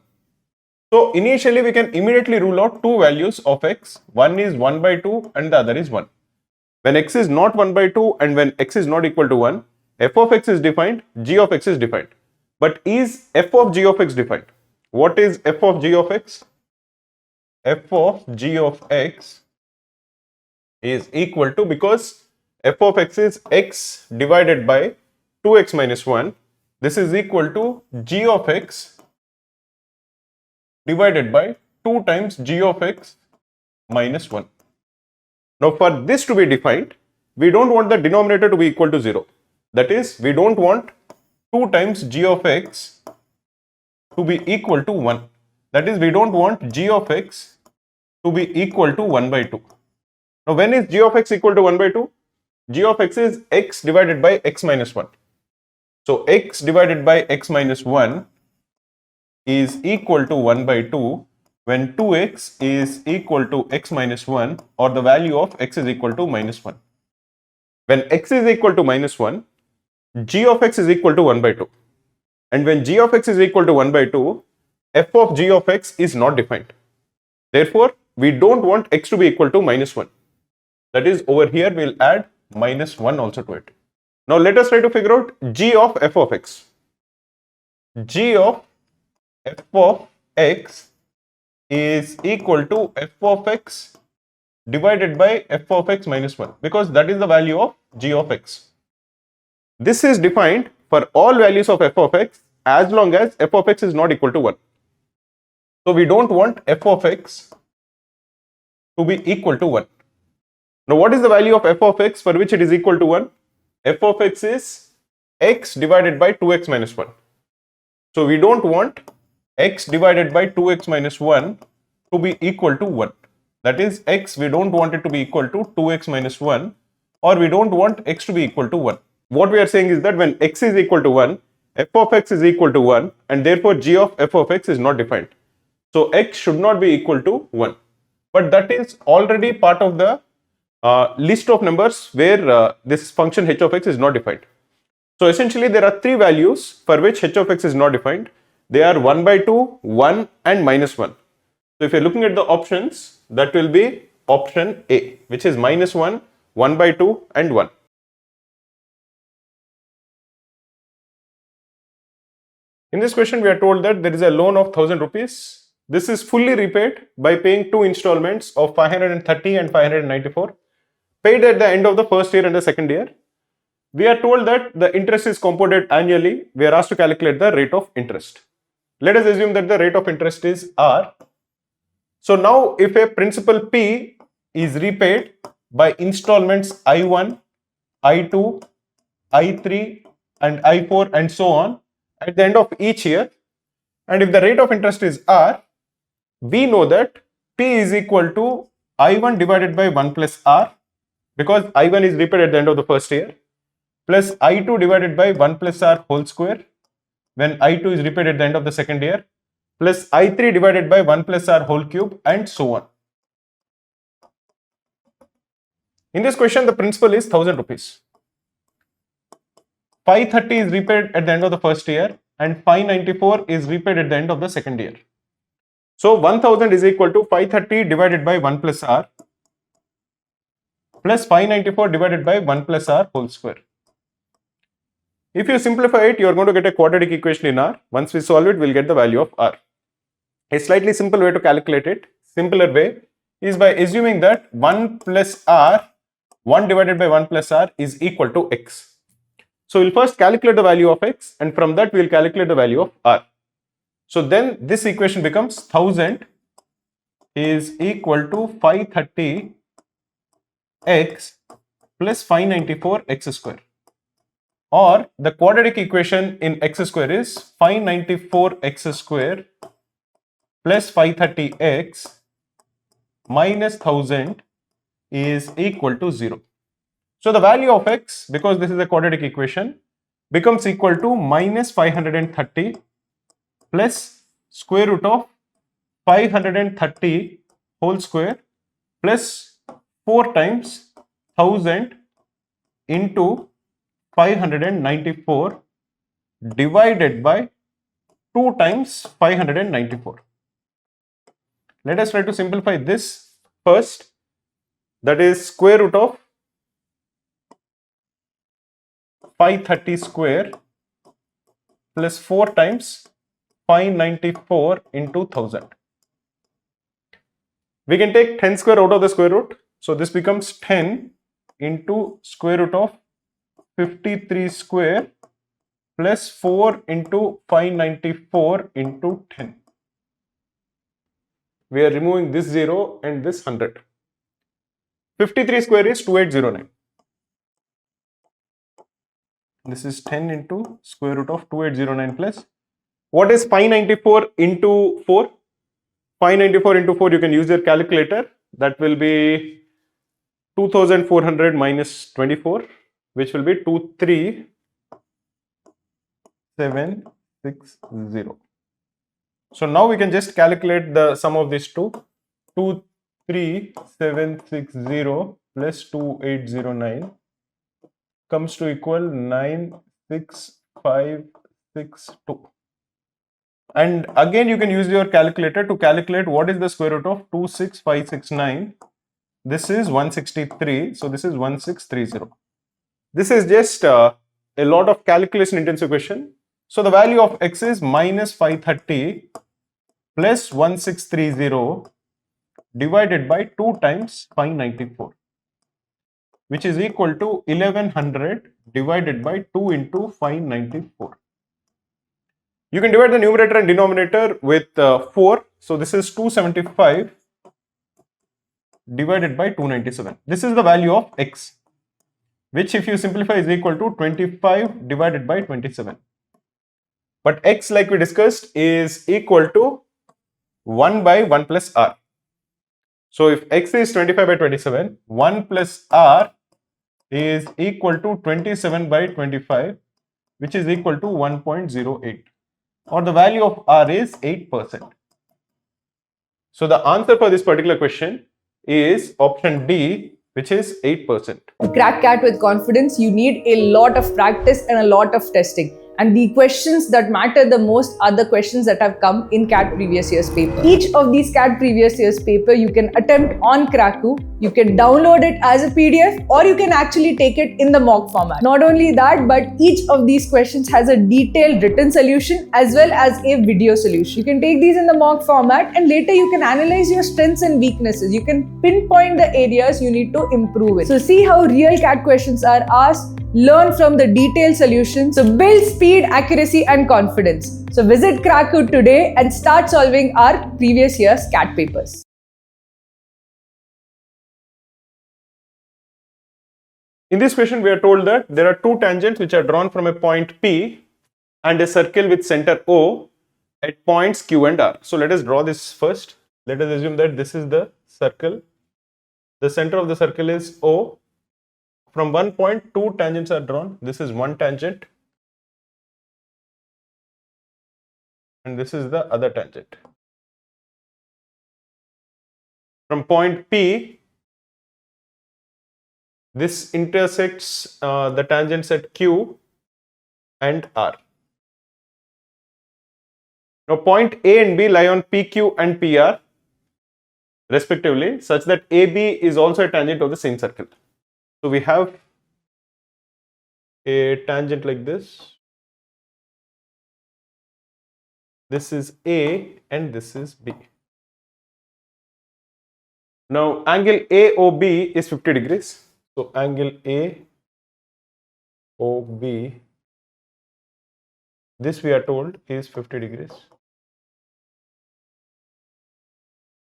So initially we can immediately rule out two values of x. One is 1 by 2 and the other is 1. When x is not 1 by 2 and when x is not equal to 1, f of x is defined, g of x is defined. But is f of g of x defined? What is f of g of x? F of g of x is equal to, because f of x is x divided by 2x minus 1, this is equal to g of x divided by 2 times g of x minus 1. Now for this to be defined, we don't want the denominator to be equal to 0. That is, we don't want 2 times g of x to be equal to 1. That is, we don't want g of x to be equal to 1 by 2. Now when is g of x equal to 1 by 2? G of x is x divided by x minus 1. So x divided by x minus 1 is equal to 1 by 2 when 2x is equal to x minus 1, or the value of x is equal to minus 1. When x is equal to minus 1, g of x is equal to 1 by 2. And when g of x is equal to 1 by 2, f of g of x is not defined. Therefore, we don't want x to be equal to minus 1. That is, over here we'll add minus 1 also to it. Now let us try to figure out g of f of x. G of f of x is equal to f of x divided by f of x minus 1, because that is the value of g of x. This is defined for all values of f of x as long as f of x is not equal to 1. So we don't want f of x to be equal to 1. Now what is the value of f of x for which it is equal to 1? f of x is x divided by 2x minus 1. So we don't want x divided by 2x minus 1 to be equal to 1. That is, x, we don't want it to be equal to 2x minus 1, or we don't want x to be equal to 1. What we are saying is that when x is equal to 1, f of x is equal to 1, and therefore g of f of x is not defined. So x should not be equal to 1. But that is already part of the list of numbers where this function h of x is not defined. So essentially there are three values for which h of x is not defined. They are 1 by 2, 1 and minus 1. So if you're looking at the options, that will be option A, which is minus 1, 1 by 2 and 1. In this question, we are told that there is a loan of 1000 rupees. This is fully repaid by paying two installments of 530 and 594, paid at the end of the first year and the second year. We are told that the interest is compounded annually. We are asked to calculate the rate of interest. Let us assume that the rate of interest is R. So now if a principal P is repaid by installments I1, I2, I3 and I4 and so on at the end of each year, and if the rate of interest is R, we know that P is equal to I1 divided by 1 plus R, because I1 is repaid at the end of the first year, plus I2 divided by 1 plus R whole square when I2 is repaid at the end of the second year, plus I3 divided by 1 plus R whole cube and so on. In this question, the principal is 1000 rupees. 530 is repaid at the end of the first year and 594 is repaid at the end of the second year. So 1000 is equal to 530 divided by 1 plus R plus 594 divided by 1 plus R whole square. If you simplify it, you are going to get a quadratic equation in R. Once we solve it, we'll get the value of R. A slightly simple way to calculate it, simpler way, is by assuming that 1 plus R, 1 divided by 1 plus R is equal to x. So we'll first calculate the value of x, and from that we'll calculate the value of R. So then this equation becomes 1000 is equal to 530 x plus 594 x square. Or the quadratic equation in x square is 594 x square plus 530x minus 1000 is equal to 0. So the value of x, because this is a quadratic equation, becomes equal to minus 530 plus square root of 530 whole square plus 4 times 1000 into 594 divided by 2 times 594. Let us try to simplify this first. That is square root of 530 square plus 4 times 594 into 1000. We can take 10 square out of the square root. So this becomes 10 into square root of 53 square plus 4 into 594 into 10. We are removing this 0 and this 100. 53 square is 2809. This is 10 into square root of 2809 plus. What is 594 into 4? 594 into 4, you can use your calculator. That will be 2400 minus 24, which will be 23760. So now we can just calculate the sum of these two. 23760 plus 2809 comes to equal 96562. And again you can use your calculator to calculate what is the square root of 26569. This is 163, so this is 1630. This is just a lot of calculation intensive question. So the value of x is minus 530 plus 1630 divided by 2 times 594, which is equal to 1100 divided by 2 into 594. You can divide the numerator and denominator with 4. So this is 275 divided by 297. This is the value of x. which if you simplify is equal to 25 divided by 27. But x, like we discussed, is equal to 1 by 1 plus r. So if x is 25 by 27, 1 plus r is equal to 27 by 25, which is equal to 1.08, or the value of r is 8%. So the answer for this particular question is option D, which is 8%. To crack CAT with confidence, you need a lot of practice and a lot of testing. And the questions that matter the most are the questions that have come in CAT previous year's paper. Each of these CAT previous year's paper you can attempt on Cracku. You can download it as a PDF or you can actually take it in the mock format. Not only that, but each of these questions has a detailed written solution as well as a video solution. You can take these in the mock format and later you can analyze your strengths and weaknesses. You can pinpoint the areas you need to improve in. So see how real CAT questions are asked. Learn from the detailed solutions. So build speed, accuracy and confidence. So visit Cracku today and start solving our previous year's CAT papers. In this question, we are told that there are two tangents which are drawn from a point P and a circle with center O at points Q and R. So let us draw this first. Let us assume that this is the circle. The center of the circle is O. From one point, two tangents are drawn. This is one tangent and this is the other tangent. From point P, this intersects the tangents at Q and R. Now point A and B lie on PQ and PR respectively, such that AB is also a tangent of the same circle. So we have a tangent like this. This is A and this is B. Now angle AOB is 50 degrees. So angle AOB, this we are told is 50 degrees.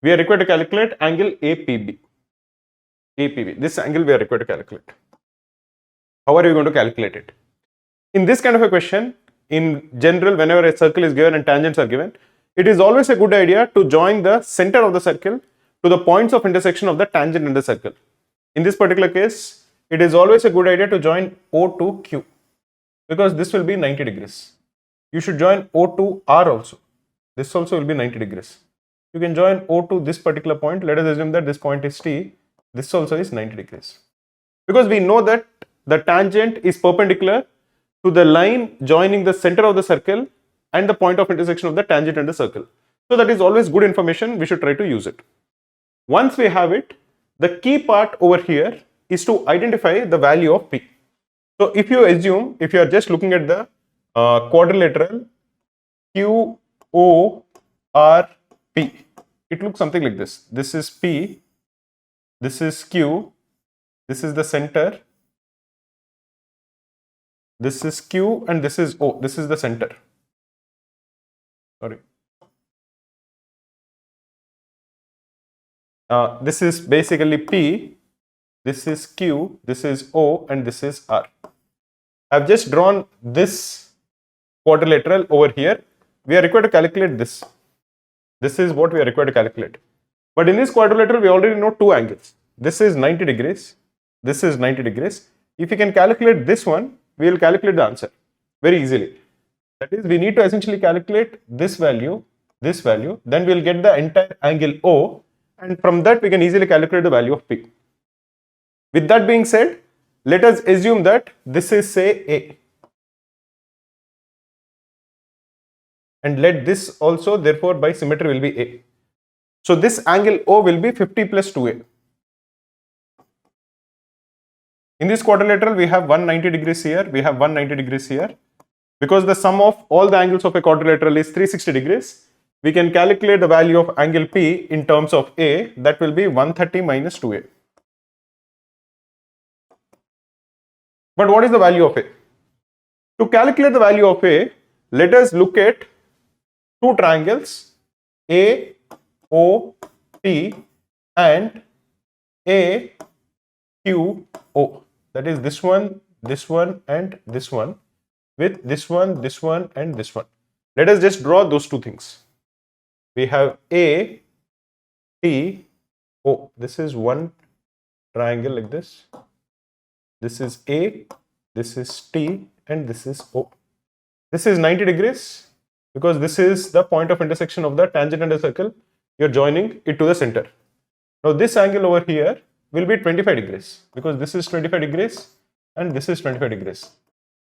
We are required to calculate angle APB. This angle we are required to calculate. How are you going to calculate it? In this kind of a question, in general, whenever a circle is given and tangents are given, it is always a good idea to join the center of the circle to the points of intersection of the tangent and the circle. In this particular case, it is always a good idea to join O to Q because this will be 90 degrees. You should join O to R also. This also will be 90 degrees. You can join O to this particular point. Let us assume that this point is T. This also is 90 degrees. Because we know that the tangent is perpendicular to the line joining the center of the circle and the point of intersection of the tangent and the circle. So that is always good information. We should try to use it. Once we have it, the key part over here is to identify the value of P. So if you assume, if you are just looking at the quadrilateral QORP, it looks something like this. This is P, this is Q, this is the center, this is Q and this is O, this is the center. Sorry. This is basically P, this is Q, this is O and this is R. I have just drawn this quadrilateral over here. We are required to calculate this. This is what we are required to calculate. But in this quadrilateral, we already know two angles. This is 90 degrees. This is 90 degrees. If we can calculate this one, we will calculate the answer very easily. That is, we need to essentially calculate this value, then we will get the entire angle O, and from that we can easily calculate the value of P. With that being said, let us assume that this is, say, A. And let this also, therefore, by symmetry will be A. So this angle O will be 50 plus 2A. In this quadrilateral, we have 190 degrees here, we have 190 degrees here. Because the sum of all the angles of a quadrilateral is 360 degrees, we can calculate the value of angle P in terms of A, that will be 130 minus 2A. But what is the value of A? To calculate the value of A, let us look at two triangles, AOT and AQO. that is this one, and this one, with this one, and this one. Let us just draw those two things. We have A, T, O. This is one triangle like this. This is A, this is T, and this is O. This is 90 degrees because this is the point of intersection of the tangent and the circle. You are joining it to the center. Now this angle over here will be 25 degrees because this is 25 degrees and this is 25 degrees.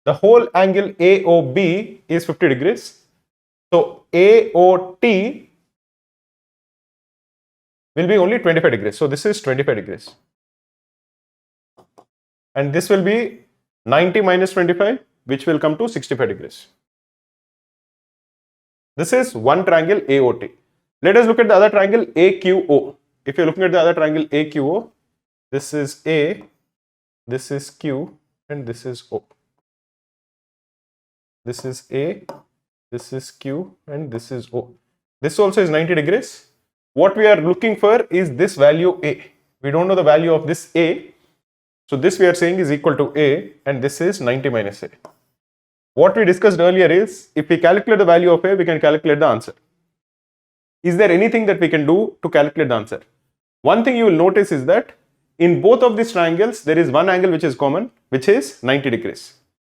The whole angle AOB is 50 degrees. So AOT will be only 25 degrees. So this is 25 degrees. And this will be 90 minus 25, which will come to 65 degrees. This is one triangle AOT. Let us look at the other triangle AQO. If you're looking at the other triangle AQO, this is A, this is Q, and this is O. This is A, this is Q, and this is O. This also is 90 degrees. What we are looking for is this value A. We don't know the value of this A. So this we are saying is equal to A, and this is 90 minus A. What we discussed earlier is, if we calculate the value of A, we can calculate the answer. Is there anything that we can do to calculate the answer? One thing you will notice is that in both of these triangles, there is one angle which is common, which is 90 degrees.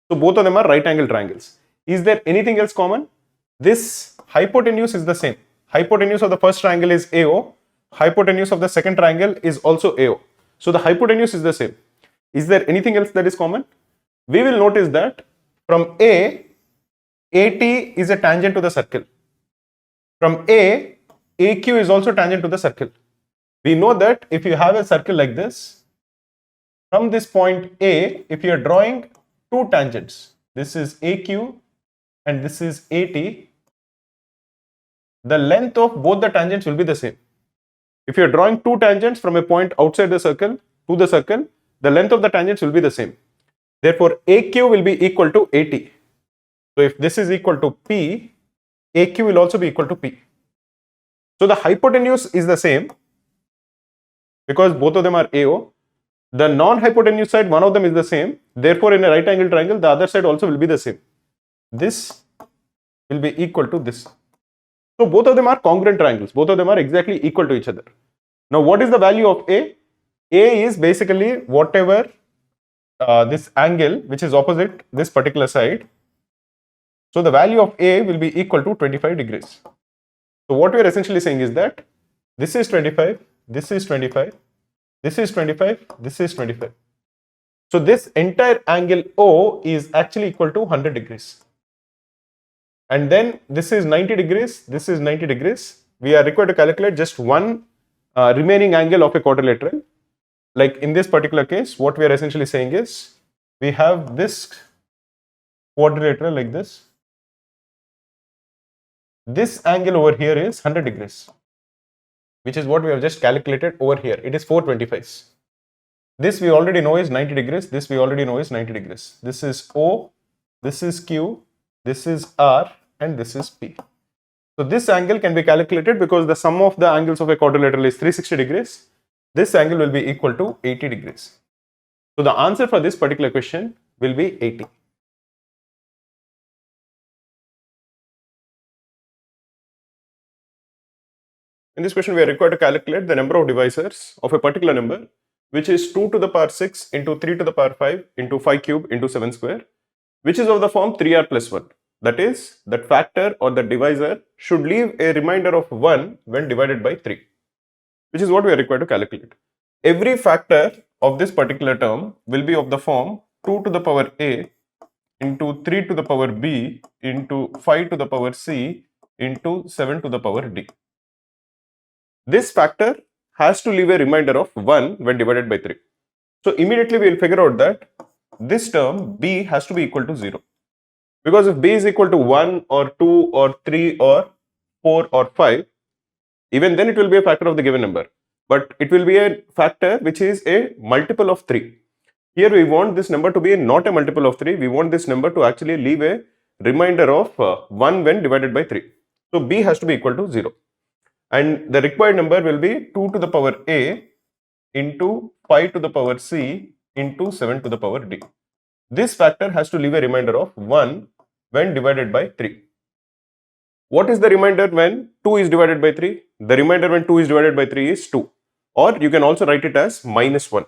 So both of them are right angle triangles. Is there anything else common? This hypotenuse is the same. Hypotenuse of the first triangle is AO. Hypotenuse of the second triangle is also AO. So the hypotenuse is the same. Is there anything else that is common? We will notice that from A, AT is a tangent to the circle. From A, AQ is also tangent to the circle. We know that if you have a circle like this, from this point A, if you are drawing two tangents, this is AQ and this is AT, the length of both the tangents will be the same. If you are drawing two tangents from a point outside the circle to the circle, the length of the tangents will be the same. Therefore, AQ will be equal to AT. So if this is equal to P, AQ will also be equal to P. So the hypotenuse is the same because both of them are AO. The non-hypotenuse side, one of them is the same. Therefore, in a right angle triangle, the other side also will be the same. This will be equal to this. So both of them are congruent triangles. Both of them are exactly equal to each other. Now, what is the value of A? A is basically whatever this angle which is opposite this particular side. So the value of A will be equal to 25 degrees. So what we are essentially saying is that this is 25, this is 25, this is 25, this is 25. So this entire angle O is actually equal to 100 degrees. And then this is 90 degrees, this is 90 degrees. We are required to calculate just one remaining angle of a quadrilateral. Like in this particular case, what we are essentially saying is, we have this quadrilateral like this. This angle over here is 100 degrees, which is what we have just calculated over here. It is 425. This we already know is 90 degrees. This we already know is 90 degrees. This is O, this is Q, this is R, and this is P. So this angle can be calculated because the sum of the angles of a quadrilateral is 360 degrees. This angle will be equal to 80 degrees. So the answer for this particular question will be 80. In this question, we are required to calculate the number of divisors of a particular number, which is 2 to the power 6 into 3 to the power 5 into 5 cube into 7 square, which is of the form 3r plus 1. That is, that factor or the divisor should leave a remainder of 1 when divided by 3, which is what we are required to calculate. Every factor of this particular term will be of the form 2 to the power a into 3 to the power b into 5 to the power c into 7 to the power d. This factor has to leave a remainder of 1 when divided by 3. So immediately we will figure out that this term b has to be equal to 0. Because if b is equal to 1 or 2 or 3 or 4 or 5, even then it will be a factor of the given number. But it will be a factor which is a multiple of 3. Here we want this number to be not a multiple of 3. We want this number to actually leave a remainder of 1 when divided by 3. So b has to be equal to 0. And the required number will be 2 to the power a into 5 to the power c into 7 to the power d. This factor has to leave a remainder of 1 when divided by 3. What is the remainder when 2 is divided by 3? The remainder when 2 is divided by 3 is 2. Or you can also write it as minus 1.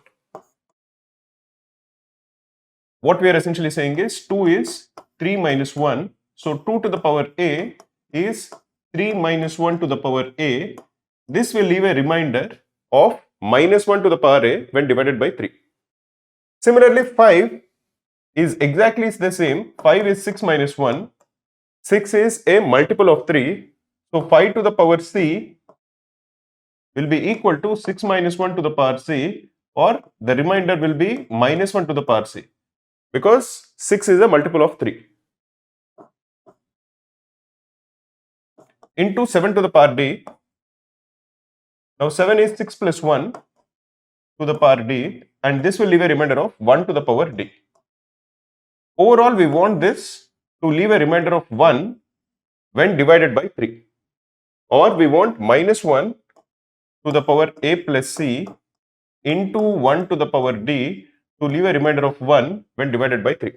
What we are essentially saying is 2 is 3 minus 1. So 2 to the power a is 3 minus 1 to the power a. This will leave a remainder of minus 1 to the power a when divided by 3. Similarly, 5 is exactly the same. 5 is 6 minus 1. 6 is a multiple of 3. So 5 to the power c will be equal to 6 minus 1 to the power c, or the remainder will be minus 1 to the power c, because 6 is a multiple of 3. Into 7 to the power d. Now 7 is 6 plus 1 to the power d, and this will leave a remainder of 1 to the power d. Overall, we want this to leave a remainder of 1 when divided by 3, or we want minus 1 to the power a plus c into 1 to the power d to leave a remainder of 1 when divided by 3.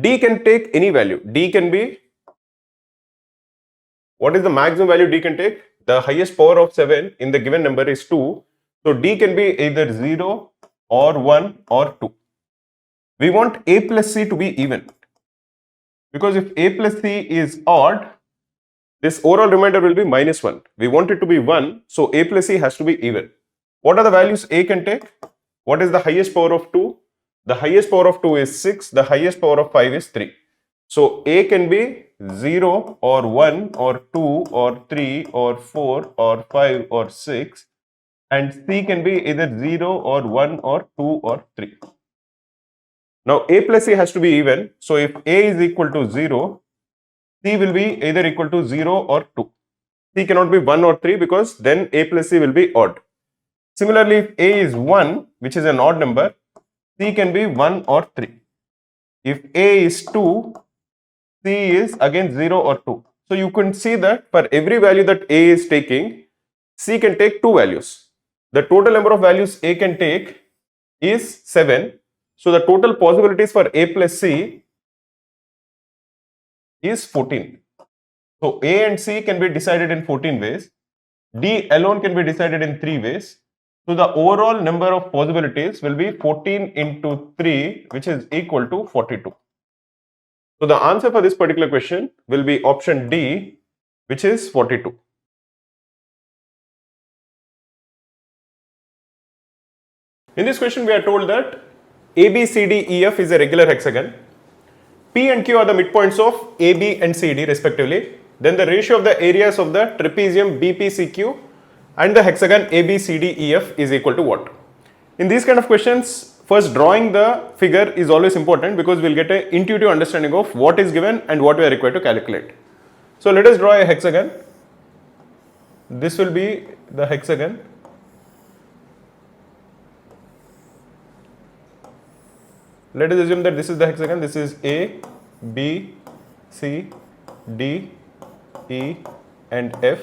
D can take any value. D can be, what is the maximum value D can take? The highest power of 7 in the given number is 2. So D can be either 0 or 1 or 2. We want a plus c to be even, because if a plus c is odd, this overall remainder will be minus 1. We want it to be 1, so a plus c has to be even. What are the values a can take? What is the highest power of 2? The highest power of 2 is 6, the highest power of 5 is 3. So a can be 0 or 1 or 2 or 3 or 4 or 5 or 6, and c can be either 0 or 1 or 2 or 3. Now a plus c has to be even, so if a is equal to 0, c will be either equal to 0 or 2. C cannot be 1 or 3, because then a plus c will be odd. Similarly, if a is 1, which is an odd number, c can be 1 or 3. If a is 2, c is again 0 or 2. So you can see that for every value that a is taking, c can take 2 values. The total number of values a can take is 7. So the total possibilities for a plus c is 14. So a and c can be decided in 14 ways. D alone can be decided in 3 ways. So the overall number of possibilities will be 14 into 3, which is equal to 42. So the answer for this particular question will be option D, which is 42. In this question, we are told that A, B, C, D, E, F is a regular hexagon. P and Q are the midpoints of A, B and C, D respectively. Then the ratio of the areas of the trapezium BPCQ and the hexagon ABCDEF is equal to what? In these kind of questions, first drawing the figure is always important, because we'll get an intuitive understanding of what is given and what we are required to calculate. So let us draw a hexagon. This will be the hexagon. Let us assume that this is the hexagon. This is A, B, C, D, E and F.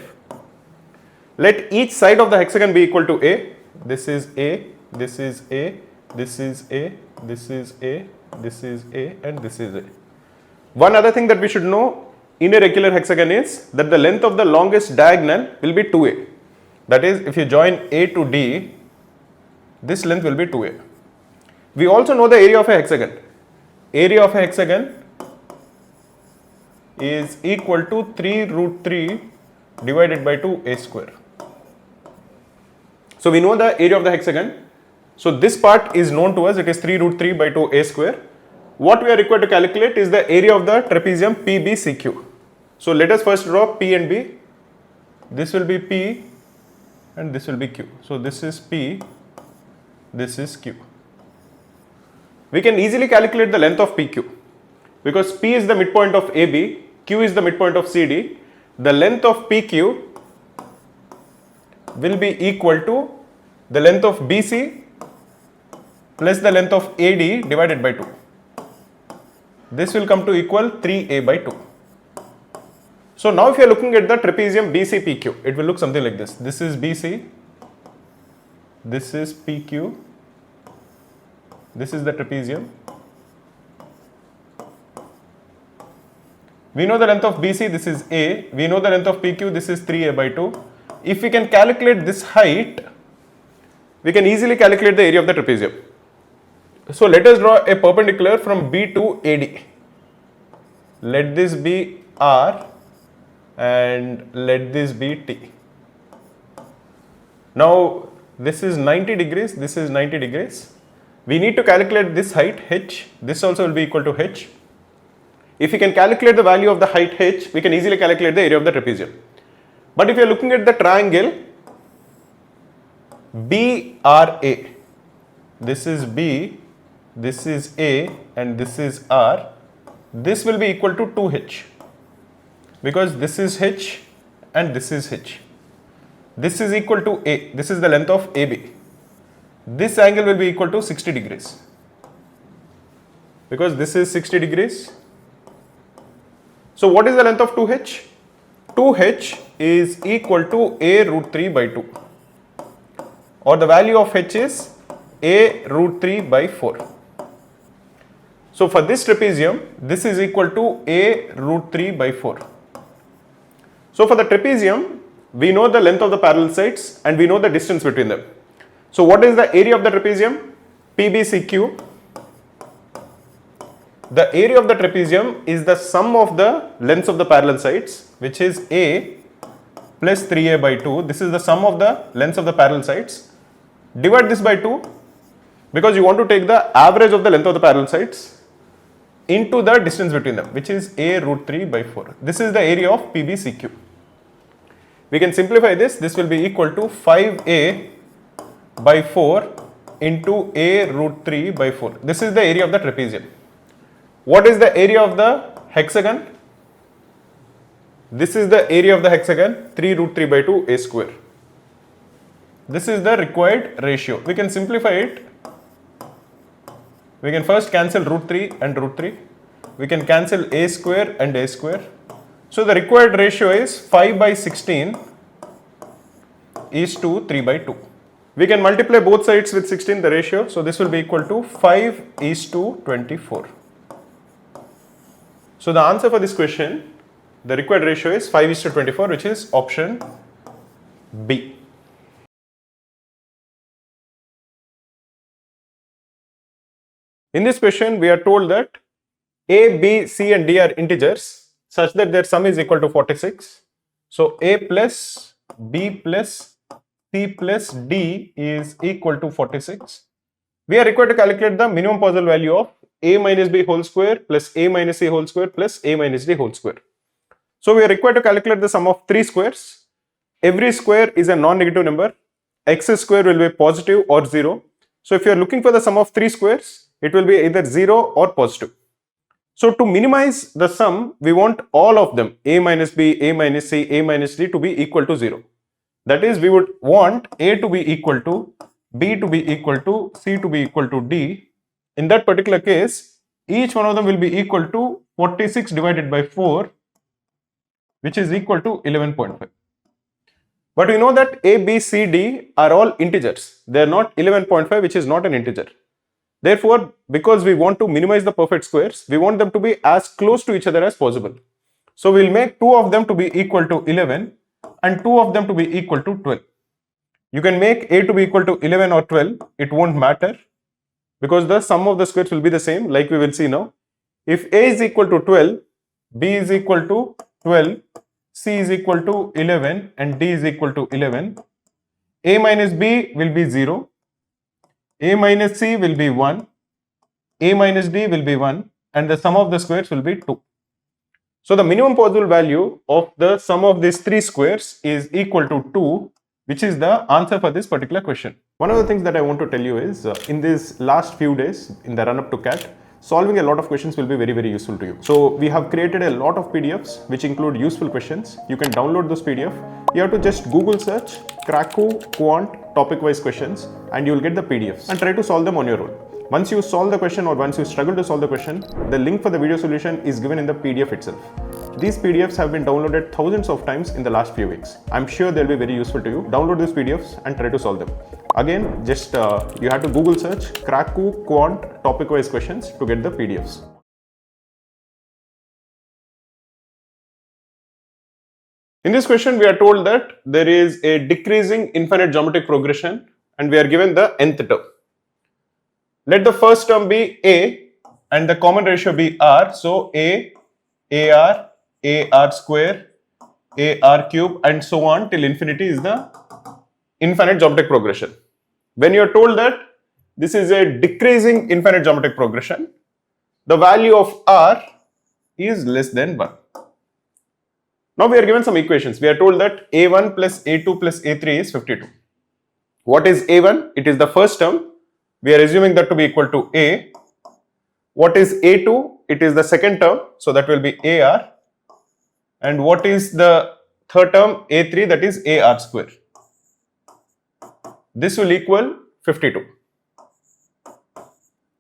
Let each side of the hexagon be equal to A. This is A, this is A, this is A, this is A, this is A and this is A. One other thing that we should know in a regular hexagon is that the length of the longest diagonal will be 2A. That is, if you join A to D, this length will be 2A. We also know the area of a hexagon. Area of a hexagon is equal to 3 root 3 divided by 2a square. So we know the area of the hexagon. So this part is known to us. It is 3 root 3 by 2a square. What we are required to calculate is the area of the trapezium PBCQ. So let us first draw P and B. This will be P and this will be Q. So this is P, this is Q. We can easily calculate the length of PQ, because P is the midpoint of AB, Q is the midpoint of CD. The length of PQ will be equal to the length of BC plus the length of AD divided by 2. This will come to equal 3A by 2. So now if you are looking at the trapezium BCPQ, it will look something like this. This is BC, this is PQ This is the trapezium. We know the length of BC, this is A. We know the length of PQ, this is 3A by 2. If we can calculate this height, we can easily calculate the area of the trapezium. So let us draw a perpendicular from B to AD. Let this be R and let this be T. Now this is 90 degrees, this is 90 degrees. We need to calculate this height H. This also will be equal to H. If we can calculate the value of the height H, we can easily calculate the area of the trapezium. But if you are looking at the triangle BRA, this is B, this is A and this is R, this will be equal to 2H because this is H and this is H. This is equal to A, this is the length of AB. This angle will be equal to 60 degrees because this is 60 degrees. So what is the length of 2H? 2H is equal to A root 3 by 2, or the value of H is A root 3 by 4. So for this trapezium, this is equal to A root 3 by 4. So for the trapezium, we know the length of the parallel sides and we know the distance between them. So what is the area of the trapezium? PBCQ. The area of the trapezium is the sum of the lengths of the parallel sides, which is A plus 3A by 2. This is the sum of the lengths of the parallel sides. Divide this by 2 because you want to take the average of the length of the parallel sides into the distance between them, which is A root 3 by 4. This is the area of PBCQ. We can simplify this. This will be equal to 5A by 4 into A root 3 by 4. This is the area of the trapezium. What is the area of the hexagon? This is the area of the hexagon, 3 root 3 by 2 A square. This is the required ratio. We can simplify it. We can first cancel root 3 and root 3. We can cancel A square and A square. So the required ratio is 5 by 16 is to 3 by 2. We can multiply both sides with 16, the ratio. So this will be equal to 5 is to 24. So the answer for this question, the required ratio is 5 is to 24, which is option B. In this question, we are told that A, B, C and D are integers such that their sum is equal to 46. So A plus B plus C plus D is equal to 46. We are required to calculate the minimum possible value of A minus B whole square plus A minus C whole square plus A minus D whole square. So we are required to calculate the sum of 3 squares. Every square is a non-negative number. X square will be positive or 0. So if you are looking for the sum of 3 squares, it will be either 0 or positive. So to minimize the sum, we want all of them, A minus B, A minus C, A minus D to be equal to 0. That is, we would want A to be equal to, B to be equal to, C to be equal to D. In that particular case, each one of them will be equal to 46 divided by 4, which is equal to 11.5. But we know that A, B, C, D are all integers. They are not 11.5, which is not an integer. Therefore, because we want to minimize the perfect squares, we want them to be as close to each other as possible. So we will make 2 of them to be equal to 11 and 2 of them to be equal to 12. You can make A to be equal to 11 or 12, it won't matter because the sum of the squares will be the same, like we will see now. If A is equal to 12, B is equal to 12, C is equal to 11 and D is equal to 11, A minus B will be 0, A minus C will be 1, A minus D will be 1 and the sum of the squares will be 2. So the minimum possible value of the sum of these 3 squares is equal to 2, which is the answer for this particular question. One of the things that I want to tell you is in these last few days in the run up to CAT, solving a lot of questions will be very useful to you. So we have created a lot of PDFs which include useful questions. You can download those PDF. You have to just Google search Cracku, Quant, topic wise questions and you will get the PDFs and try to solve them on your own. Once you solve the question or once you struggle to solve the question, the link for the video solution is given in the PDF itself. These PDFs have been downloaded thousands of times in the last few weeks. I'm sure they'll be very useful to you. Download these PDFs and try to solve them. Again, just you have to Google search Cracku Quant topic-wise questions to get the PDFs. In this question, we are told that there is a decreasing infinite geometric progression and we are given the nth term. Let the first term be A and the common ratio be R. So A, AR, AR square, AR cube and so on till infinity is the infinite geometric progression. When you are told that this is a decreasing infinite geometric progression, the value of R is less than 1. Now we are given some equations. We are told that A1 plus A2 plus A3 is 52. What is A1? It is the first term. We are assuming that to be equal to A. What is A2? It is the second term. So that will be AR. And what is the third term? A3, that is AR square. This will equal 52.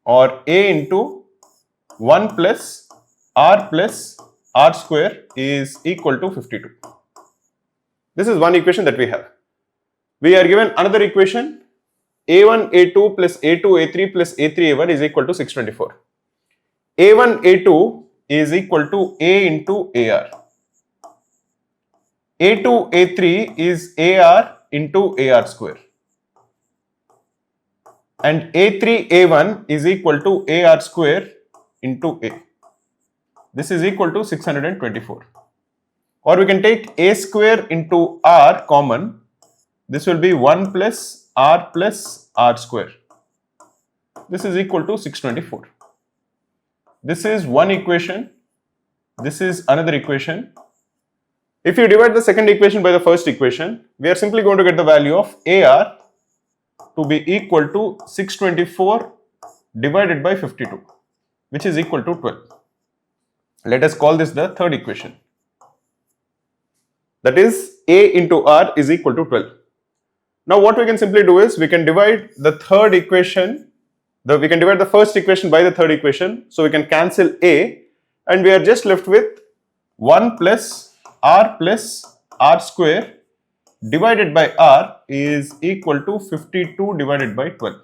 Or A into 1 plus R square is equal to 52. This is one equation that we have. We are given another equation. A1, A2 plus A2, A3 plus A3, A1 is equal to 624. A1, A2 is equal to A into AR. A2, A3 is AR into AR square. And A3, A1 is equal to AR square into A. This is equal to 624. Or we can take A square into R common. This will be 1 plus R square. This is equal to 624. This is one equation. This is another equation. If you divide the second equation by the first equation, we are simply going to get the value of AR to be equal to 624 divided by 52, which is equal to 12. Let us call this the third equation. That is A into R is equal to 12. Now what we can simply do is we can divide the third equation, we can divide the first equation by the third equation. So we can cancel A and we are just left with 1 plus R square divided by R is equal to 52 divided by 12.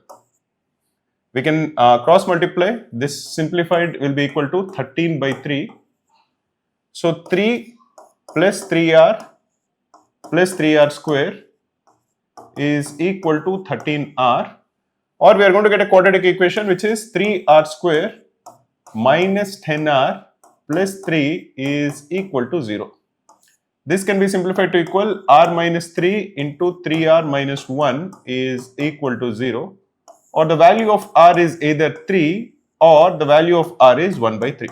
We can cross multiply. This simplified will be equal to 13 by 3. So 3 plus 3R square is equal to 13R. Or we are going to get a quadratic equation which is 3R square minus 10R plus 3 is equal to 0. This can be simplified to equal R minus 3 into 3R minus 1 is equal to 0. Or the value of R is either 3 or the value of R is 1 by 3.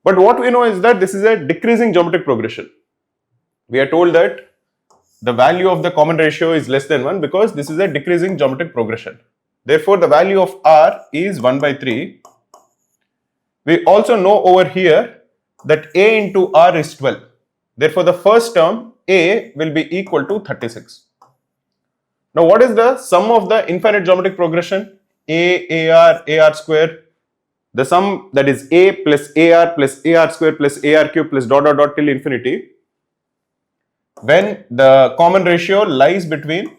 But what we know is that this is a decreasing geometric progression. We are told that the value of the common ratio is less than 1 because this is a decreasing geometric progression. Therefore, the value of R is 1 by 3. We also know over here that A into R is 12. Therefore, the first term A will be equal to 36. Now, what is the sum of the infinite geometric progression? AR square. The sum, that is A plus AR square plus AR cube plus dot till infinity. When the common ratio lies between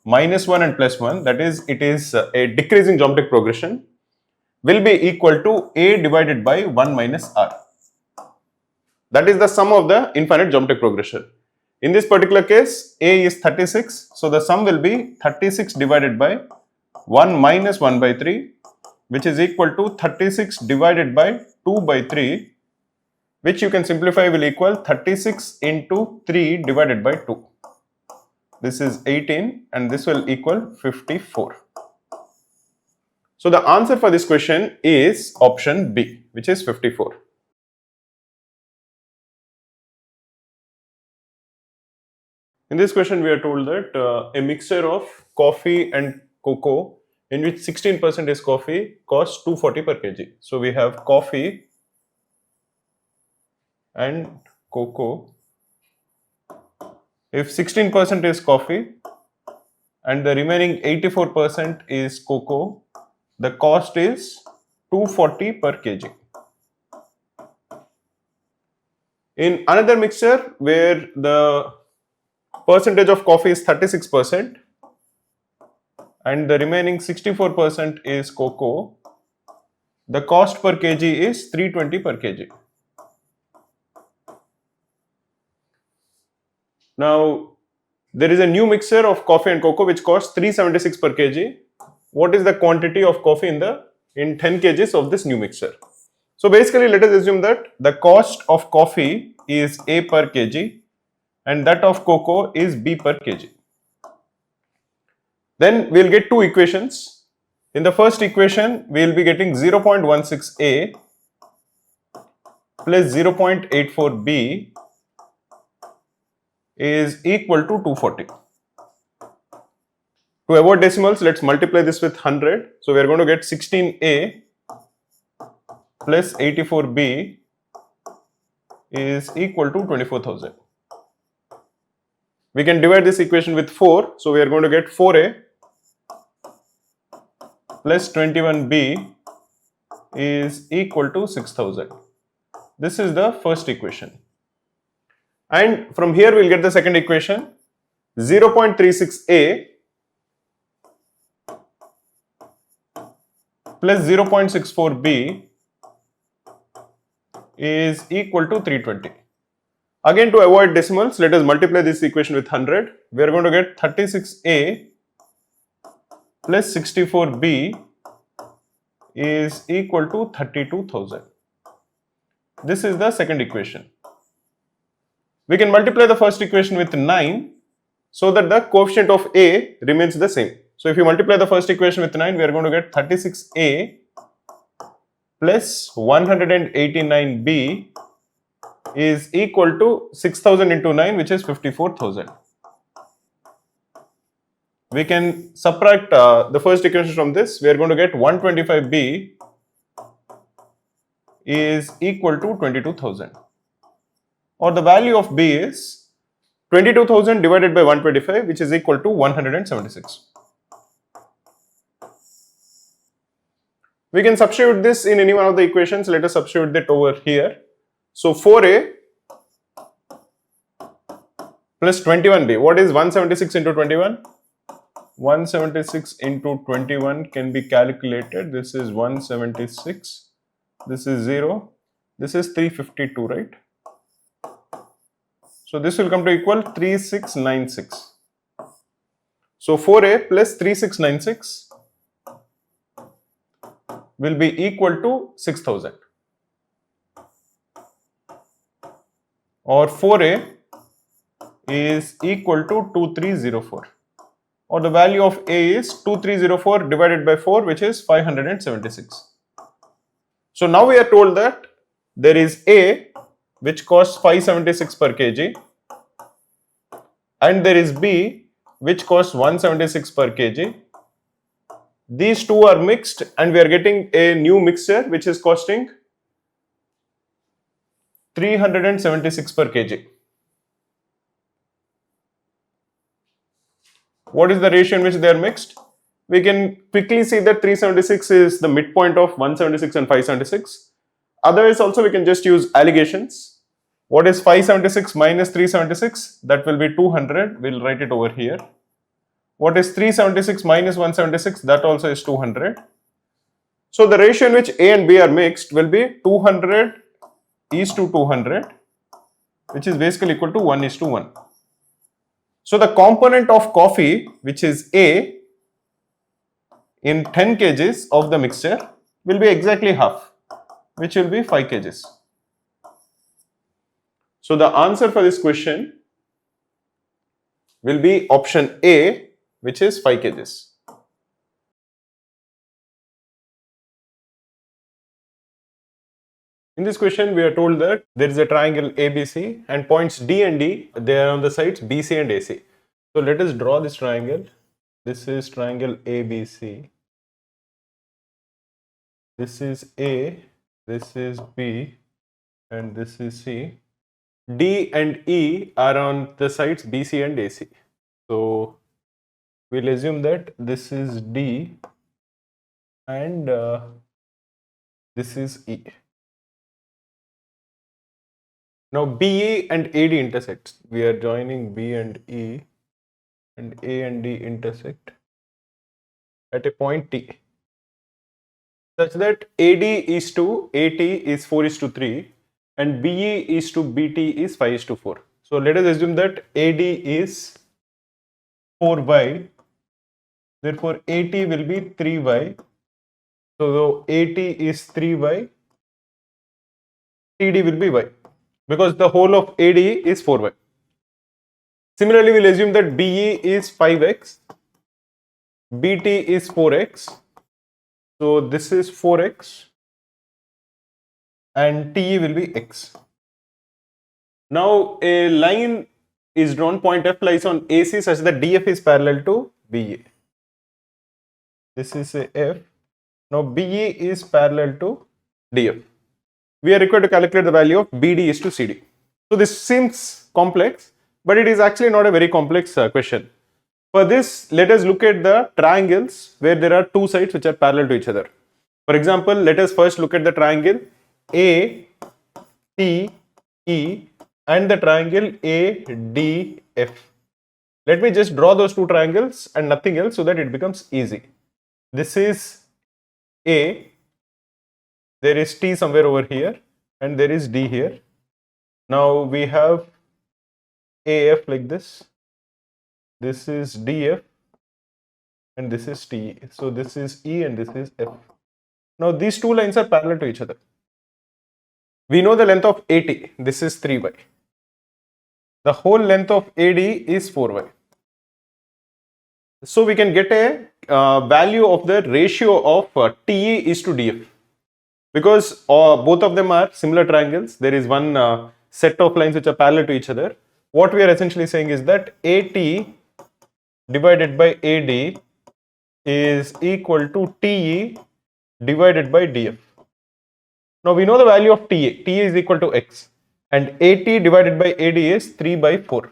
minus 1 and plus 1, that is, it is a decreasing geometric progression, will be equal to A divided by 1 minus R. That is the sum of the infinite geometric progression. In this particular case, A is 36. So the sum will be 36 divided by 1 minus 1 by 3, which is equal to 36 divided by 2 by 3, which you can simplify will equal 36 into 3 divided by 2. This is 18 and this will equal 54. So the answer for this question is option B, which is 54. In this question, we are told that a mixture of coffee and cocoa in which 16% is coffee costs 240 per kg. So we have coffee and cocoa. If 16% is coffee and the remaining 84% is cocoa, the cost is 240 per kg. In another mixture where the percentage of coffee is 36% and the remaining 64% is cocoa, the cost per kg is 320 per kg. Now, there is a new mixture of coffee and cocoa which costs 376 per kg. What is the quantity of coffee in 10 kgs of this new mixture? So basically, let us assume that the cost of coffee is A per kg and that of cocoa is B per kg. Then we'll get two equations. In the first equation, we'll be getting 0.16A plus 0.84B is equal to 240. To avoid decimals, let's multiply this with 100. So we are going to get 16A plus 84B is equal to 24,000. We can divide this equation with 4. So we are going to get 4A plus 21B is equal to 6,000. This is the first equation. And from here we'll get the second equation. 0.36A plus 0.64B is equal to 320. Again, to avoid decimals, let us multiply this equation with 100. We are going to get 36A plus 64B is equal to 32,000. This is the second equation. We can multiply the first equation with 9 so that the coefficient of A remains the same. So if you multiply the first equation with 9, we are going to get 36A plus 189B is equal to 6,000 into 9, which is 54,000. We can subtract the first equation from this. We are going to get 125B is equal to 22,000. Or the value of B is 22,000 divided by 125, which is equal to 176. We can substitute this in any one of the equations. Let us substitute that over here. So 4A plus 21B. What is 176 into 21? 176 into 21 can be calculated. This is 176. This is 0. This is 352, right? So this will come to equal 3696. So 4A plus 3696 will be equal to 6,000. Or 4A is equal to 2304. Or the value of A is 2304 divided by 4, which is 576. So now we are told that there is A which costs 576 per kg and there is B which costs 176 per kg. These two are mixed and we are getting a new mixture which is costing 376 per kg. What is the ratio in which they are mixed? We can quickly see that 376 is the midpoint of 176 and 576. Otherwise also we can just use allegations. What is 576 minus 376? That will be 200. We'll write it over here. What is 376 minus 176? That also is 200. So the ratio in which A and B are mixed will be 200 is to 200, which is basically equal to 1 is to 1. So the component of coffee, which is A, in 10 kgs of the mixture will be exactly half, which will be 5 kgs. So the answer for this question will be option A, which is 5 kgs. In this question, we are told that there is a triangle ABC and points D and D, they are on the sides BC and AC. So let us draw this triangle. This is triangle ABC. This is A, this is B, and this is C. D and E are on the sides BC and AC. So we'll assume that this is D and this is E. Now BE and AD intersect. We are joining B and E, and A and D intersect at a point T, such that AD is to AT is 4 is to 3 and BE is to BT is 5 is to 4. So let us assume that AD is 4y, therefore AT will be 3y. So AT is 3y, TD will be y, because the whole of AD is 4y. Similarly, we'll assume that BE is 5x, BT is 4x, so this is 4x and TE will be x. Now a line is drawn, point F lies on AC such that DF is parallel to BE. This is a F. Now BE is parallel to DF. We are required to calculate the value of BD is to CD. So this seems complex, but it is actually not a very complex question. For this, let us look at the triangles where there are two sides which are parallel to each other. For example, let us first look at the triangle ATE and the triangle ADF. Let me just draw those two triangles and nothing else so that it becomes easy. This is A, there is T somewhere over here and there is D here. Now we have AF like this. This is DF and this is T. So this is E and this is F. Now these two lines are parallel to each other. We know the length of AT. This is 3y. The whole length of AD is 4y. So we can get a value of the ratio of TE is to DF. Because both of them are similar triangles. There is one set of lines which are parallel to each other. What we are essentially saying is that AT divided by AD is equal to TE divided by DF. Now we know the value of TA. TA is equal to x and AT divided by AD is 3 by 4.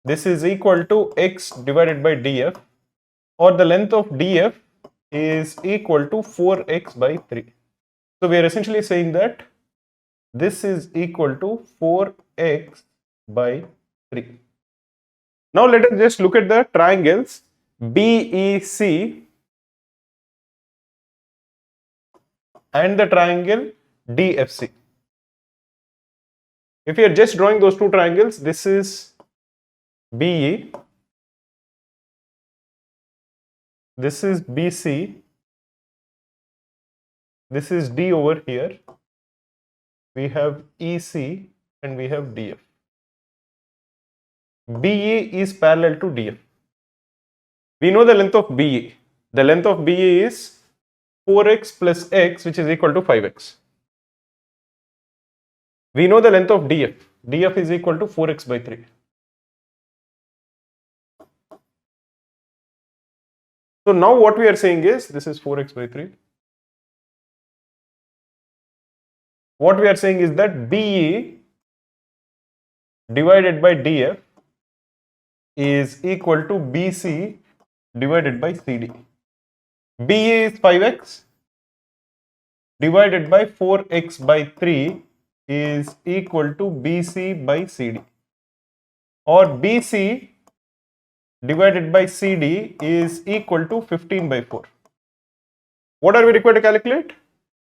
This is equal to x divided by DF, or the length of DF is equal to 4x by 3. So we are essentially saying that this is equal to 4x by 3. Now let us just look at the triangles BEC and the triangle DFC. If you are just drawing those two triangles, this is BE, this is BC, this is D over here, we have EC and we have DF. BE is parallel to DF. We know the length of BE. The length of BE is 4x plus x, which is equal to 5x. We know the length of DF. DF is equal to 4x by 3. So now what we are saying is, this is 4x by 3. What we are saying is that BE divided by DF is equal to BC divided by CD. BE is 5x divided by 4x by 3 is equal to BC by CD, or BC divided by CD is equal to 15 by 4. What are we required to calculate?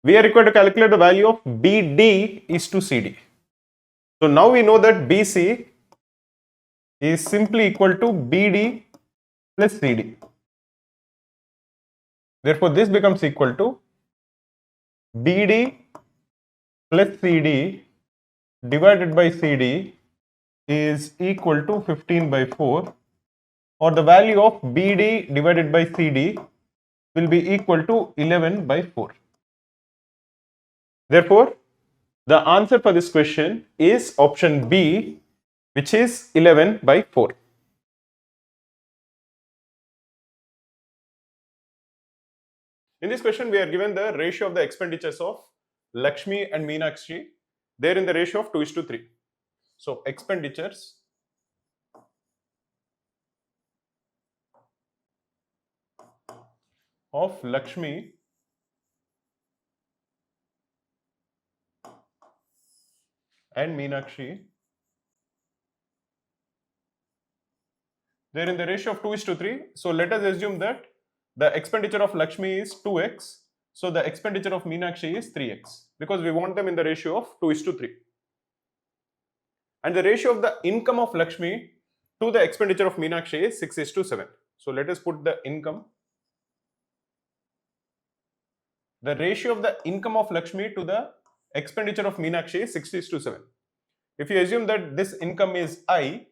We are required to calculate the value of BD is to CD. So now we know that BC is simply equal to BD plus CD. Therefore, this becomes equal to BD plus CD divided by CD is equal to 15 by 4, or the value of BD divided by CD will be equal to 11 by 4. Therefore, the answer for this question is option B, which is 11 by 4. In this question, we are given the ratio of the expenditures of Lakshmi and Meenakshi. They are in the ratio of 2:3. So, expenditures of Lakshmi and Meenakshi, they're in the ratio of 2:3. So let us assume that the expenditure of Lakshmi is 2x. So the expenditure of Meenakshi is 3x because we want them in the ratio of 2:3. And the ratio of the income of Lakshmi to the expenditure of Meenakshi is 6:7. So let us put the income. The ratio of the income of Lakshmi to the expenditure of Meenakshi is 6:7. If you assume that this income is I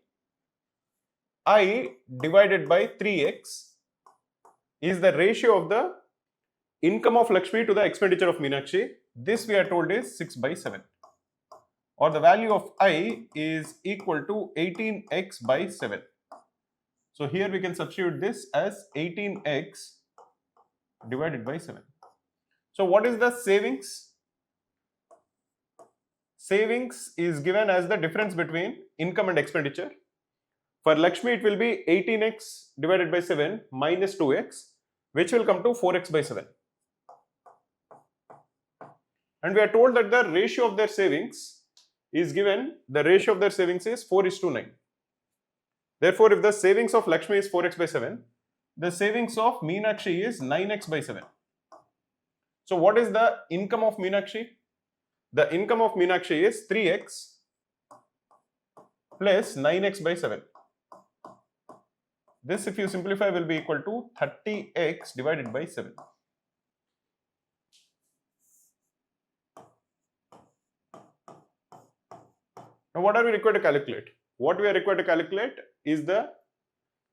divided by 3x is the ratio of the income of Lakshmi to the expenditure of Meenakshi. This we are told is 6/7. Or the value of I is equal to 18x/7. So here we can substitute this as 18x divided by 7. So what is the savings? Savings is given as the difference between income and expenditure. For Lakshmi, it will be 18x divided by 7 minus 2x, which will come to 4x/7. And we are told that the ratio of their savings is given, the ratio of their savings is 4:9. Therefore, if the savings of Lakshmi is 4x/7, the savings of Meenakshi is 9x/7. So what is the income of Meenakshi? The income of Meenakshi is 3x plus 9x/7. This, if you simplify, will be equal to 30x divided by 7. Now, what are we required to calculate? What we are required to calculate is the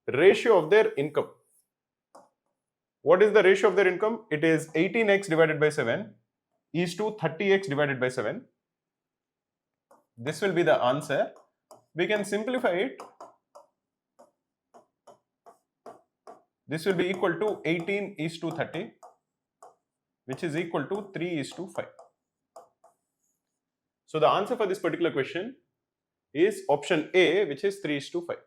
ratio of their income. What is the ratio of their income? It is 18x divided by 7 is to 30x divided by 7. This will be the answer. We can simplify it. This will be equal to 18:30, which is equal to 3:5. So the answer for this particular question is option A, which is 3:5.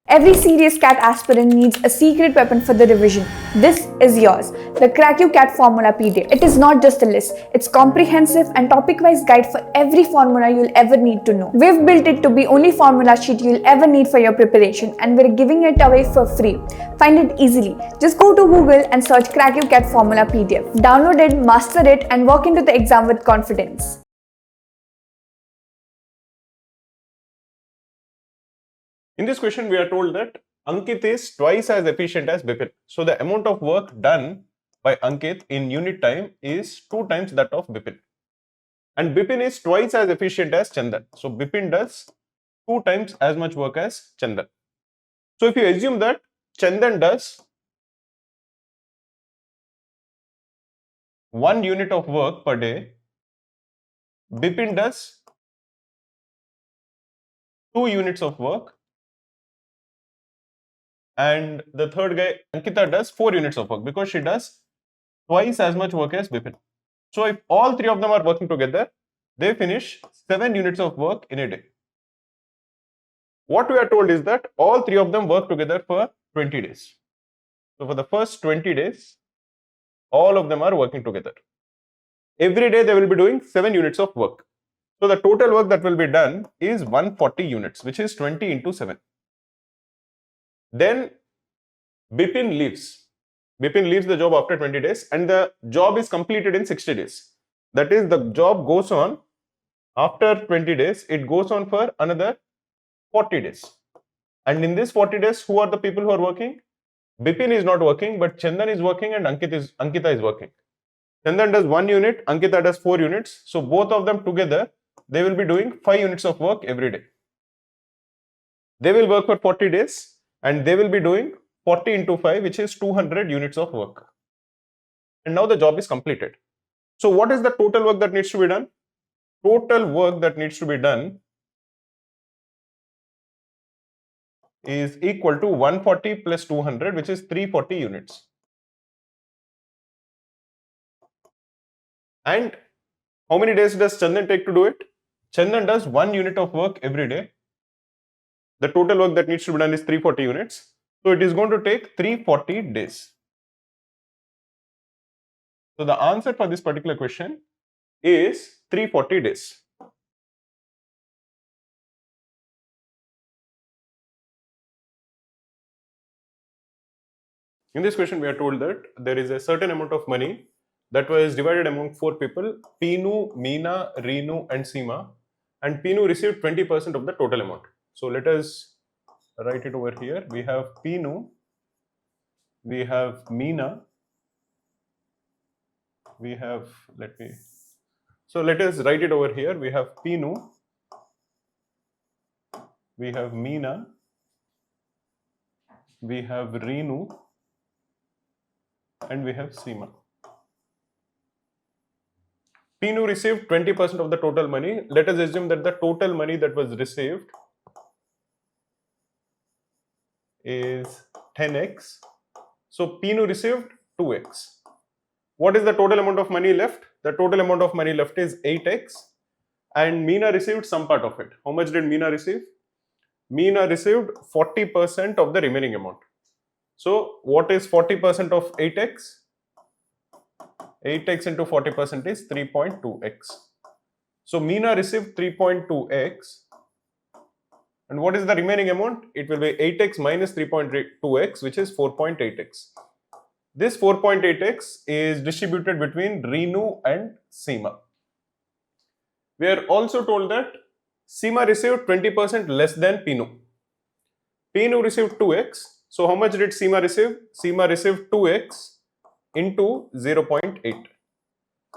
Every serious cat aspirant needs a secret weapon for the revision. This is yours, the Cracku Cat Formula PDF. It is not just a list, it's comprehensive and topic-wise guide for every formula you'll ever need to know. We've built it to be only formula sheet you'll ever need for your preparation, and we're giving it away for free. Find it easily. Just go to Google and search Cracku Cat Formula PDF. Download it, master it, and walk into the exam with confidence. In this question, we are told that Ankit is twice as efficient as Bipin. So the amount of work done by Ankit in unit time is 2 times that of Bipin. And Bipin is twice as efficient as Chandan. So Bipin does 2 times as much work as Chandan. So if you assume that Chandan does 1 unit of work per day, Bipin does 2 units of work, and the third guy, Ankita, does 4 units of work because she does twice as much work as Bipin. So if all 3 of them are working together, they finish 7 units of work in a day. What we are told is that all 3 of them work together for 20 days. So for the first 20 days, all of them are working together. Every day they will be doing 7 units of work. So the total work that will be done is 140 units, which is 20 into 7. Then Bipin leaves. Bipin leaves the job after 20 days and the job is completed in 60 days. That is, the job goes on after 20 days, it goes on for another 40 days. And in this 40 days, who are the people who are working? Bipin is not working, but Chandan is working and Ankita is working. Chandan does 1 unit, Ankita does 4 units. So both of them together, they will be doing 5 units of work every day. They will work for 40 days and they will be doing 40 into 5, which is 200 units of work. And now the job is completed. So what is the total work that needs to be done? Total work that needs to be done is equal to 140 plus 200, which is 340 units. And how many days does Chandan take to do it? Chandan does 1 unit of work every day. The total work that needs to be done is 340 units. So it is going to take 340 days. So the answer for this particular question is 340 days. In this question, we are told that there is a certain amount of money that was divided among 4 people, Pinu, Meena, Reenu and Seema, and Pinu received 20% of the total amount. So let us write it over here. We have Pinu, we have Meena, we have, so let us write it over here. We have Pinu, we have Meena, we have Reenu, and we have Seema. Pinu received 20% of the total money. Let us assume that the total money that was received is 10x. So Pinu received 2x. What is the total amount of money left? The total amount of money left is 8x, and Meena received some part of it. How much did Meena receive? Meena received 40% of the remaining amount. So what is 40% of 8x? 8x into 40% is 3.2x. So Meena received 3.2x. And what is the remaining amount? It will be 8x minus 3.2x, which is 4.8x. This 4.8x is distributed between Reenu and Seema. We are also told that Seema received 20% less than Pinu. Pinu received 2x. So how much did Seema receive? Seema received 2x into 0.8,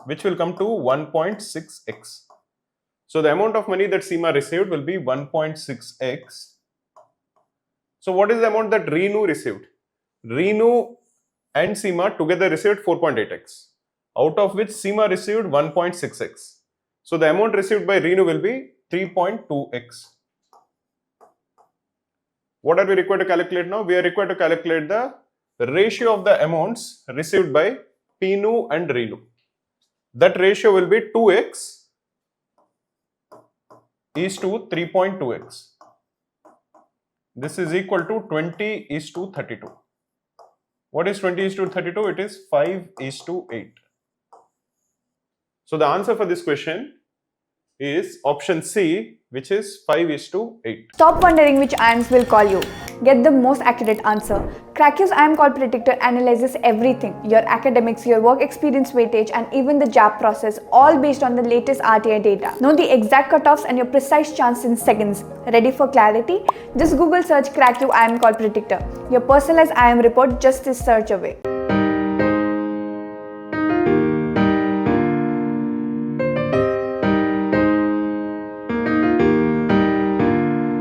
which will come to 1.6x. So the amount of money that Seema received will be 1.6x. So what is the amount that Reenu received? Reenu and Seema together received 4.8x, out of which Seema received 1.6x. So the amount received by Reenu will be 3.2x. What are we required to calculate now? We are required to calculate the ratio of the amounts received by Pinu and Reenu. That ratio will be 2x is to 3.2x. This is equal to 20 is to 32. What is 20 is to 32? It is 5 is to 8. So the answer for this question is option C, which is 5 is to 8. Stop wondering which ions will call you. Get the most accurate answer. Cracku's ion call predictor analyzes everything: your academics, your work experience weightage, and even the JAB process, all based on the latest RTI data. Know the exact cutoffs and your precise chance in seconds. Ready for clarity? Just Google search Cracku ion call predictor. Your personalized IM report just this search away.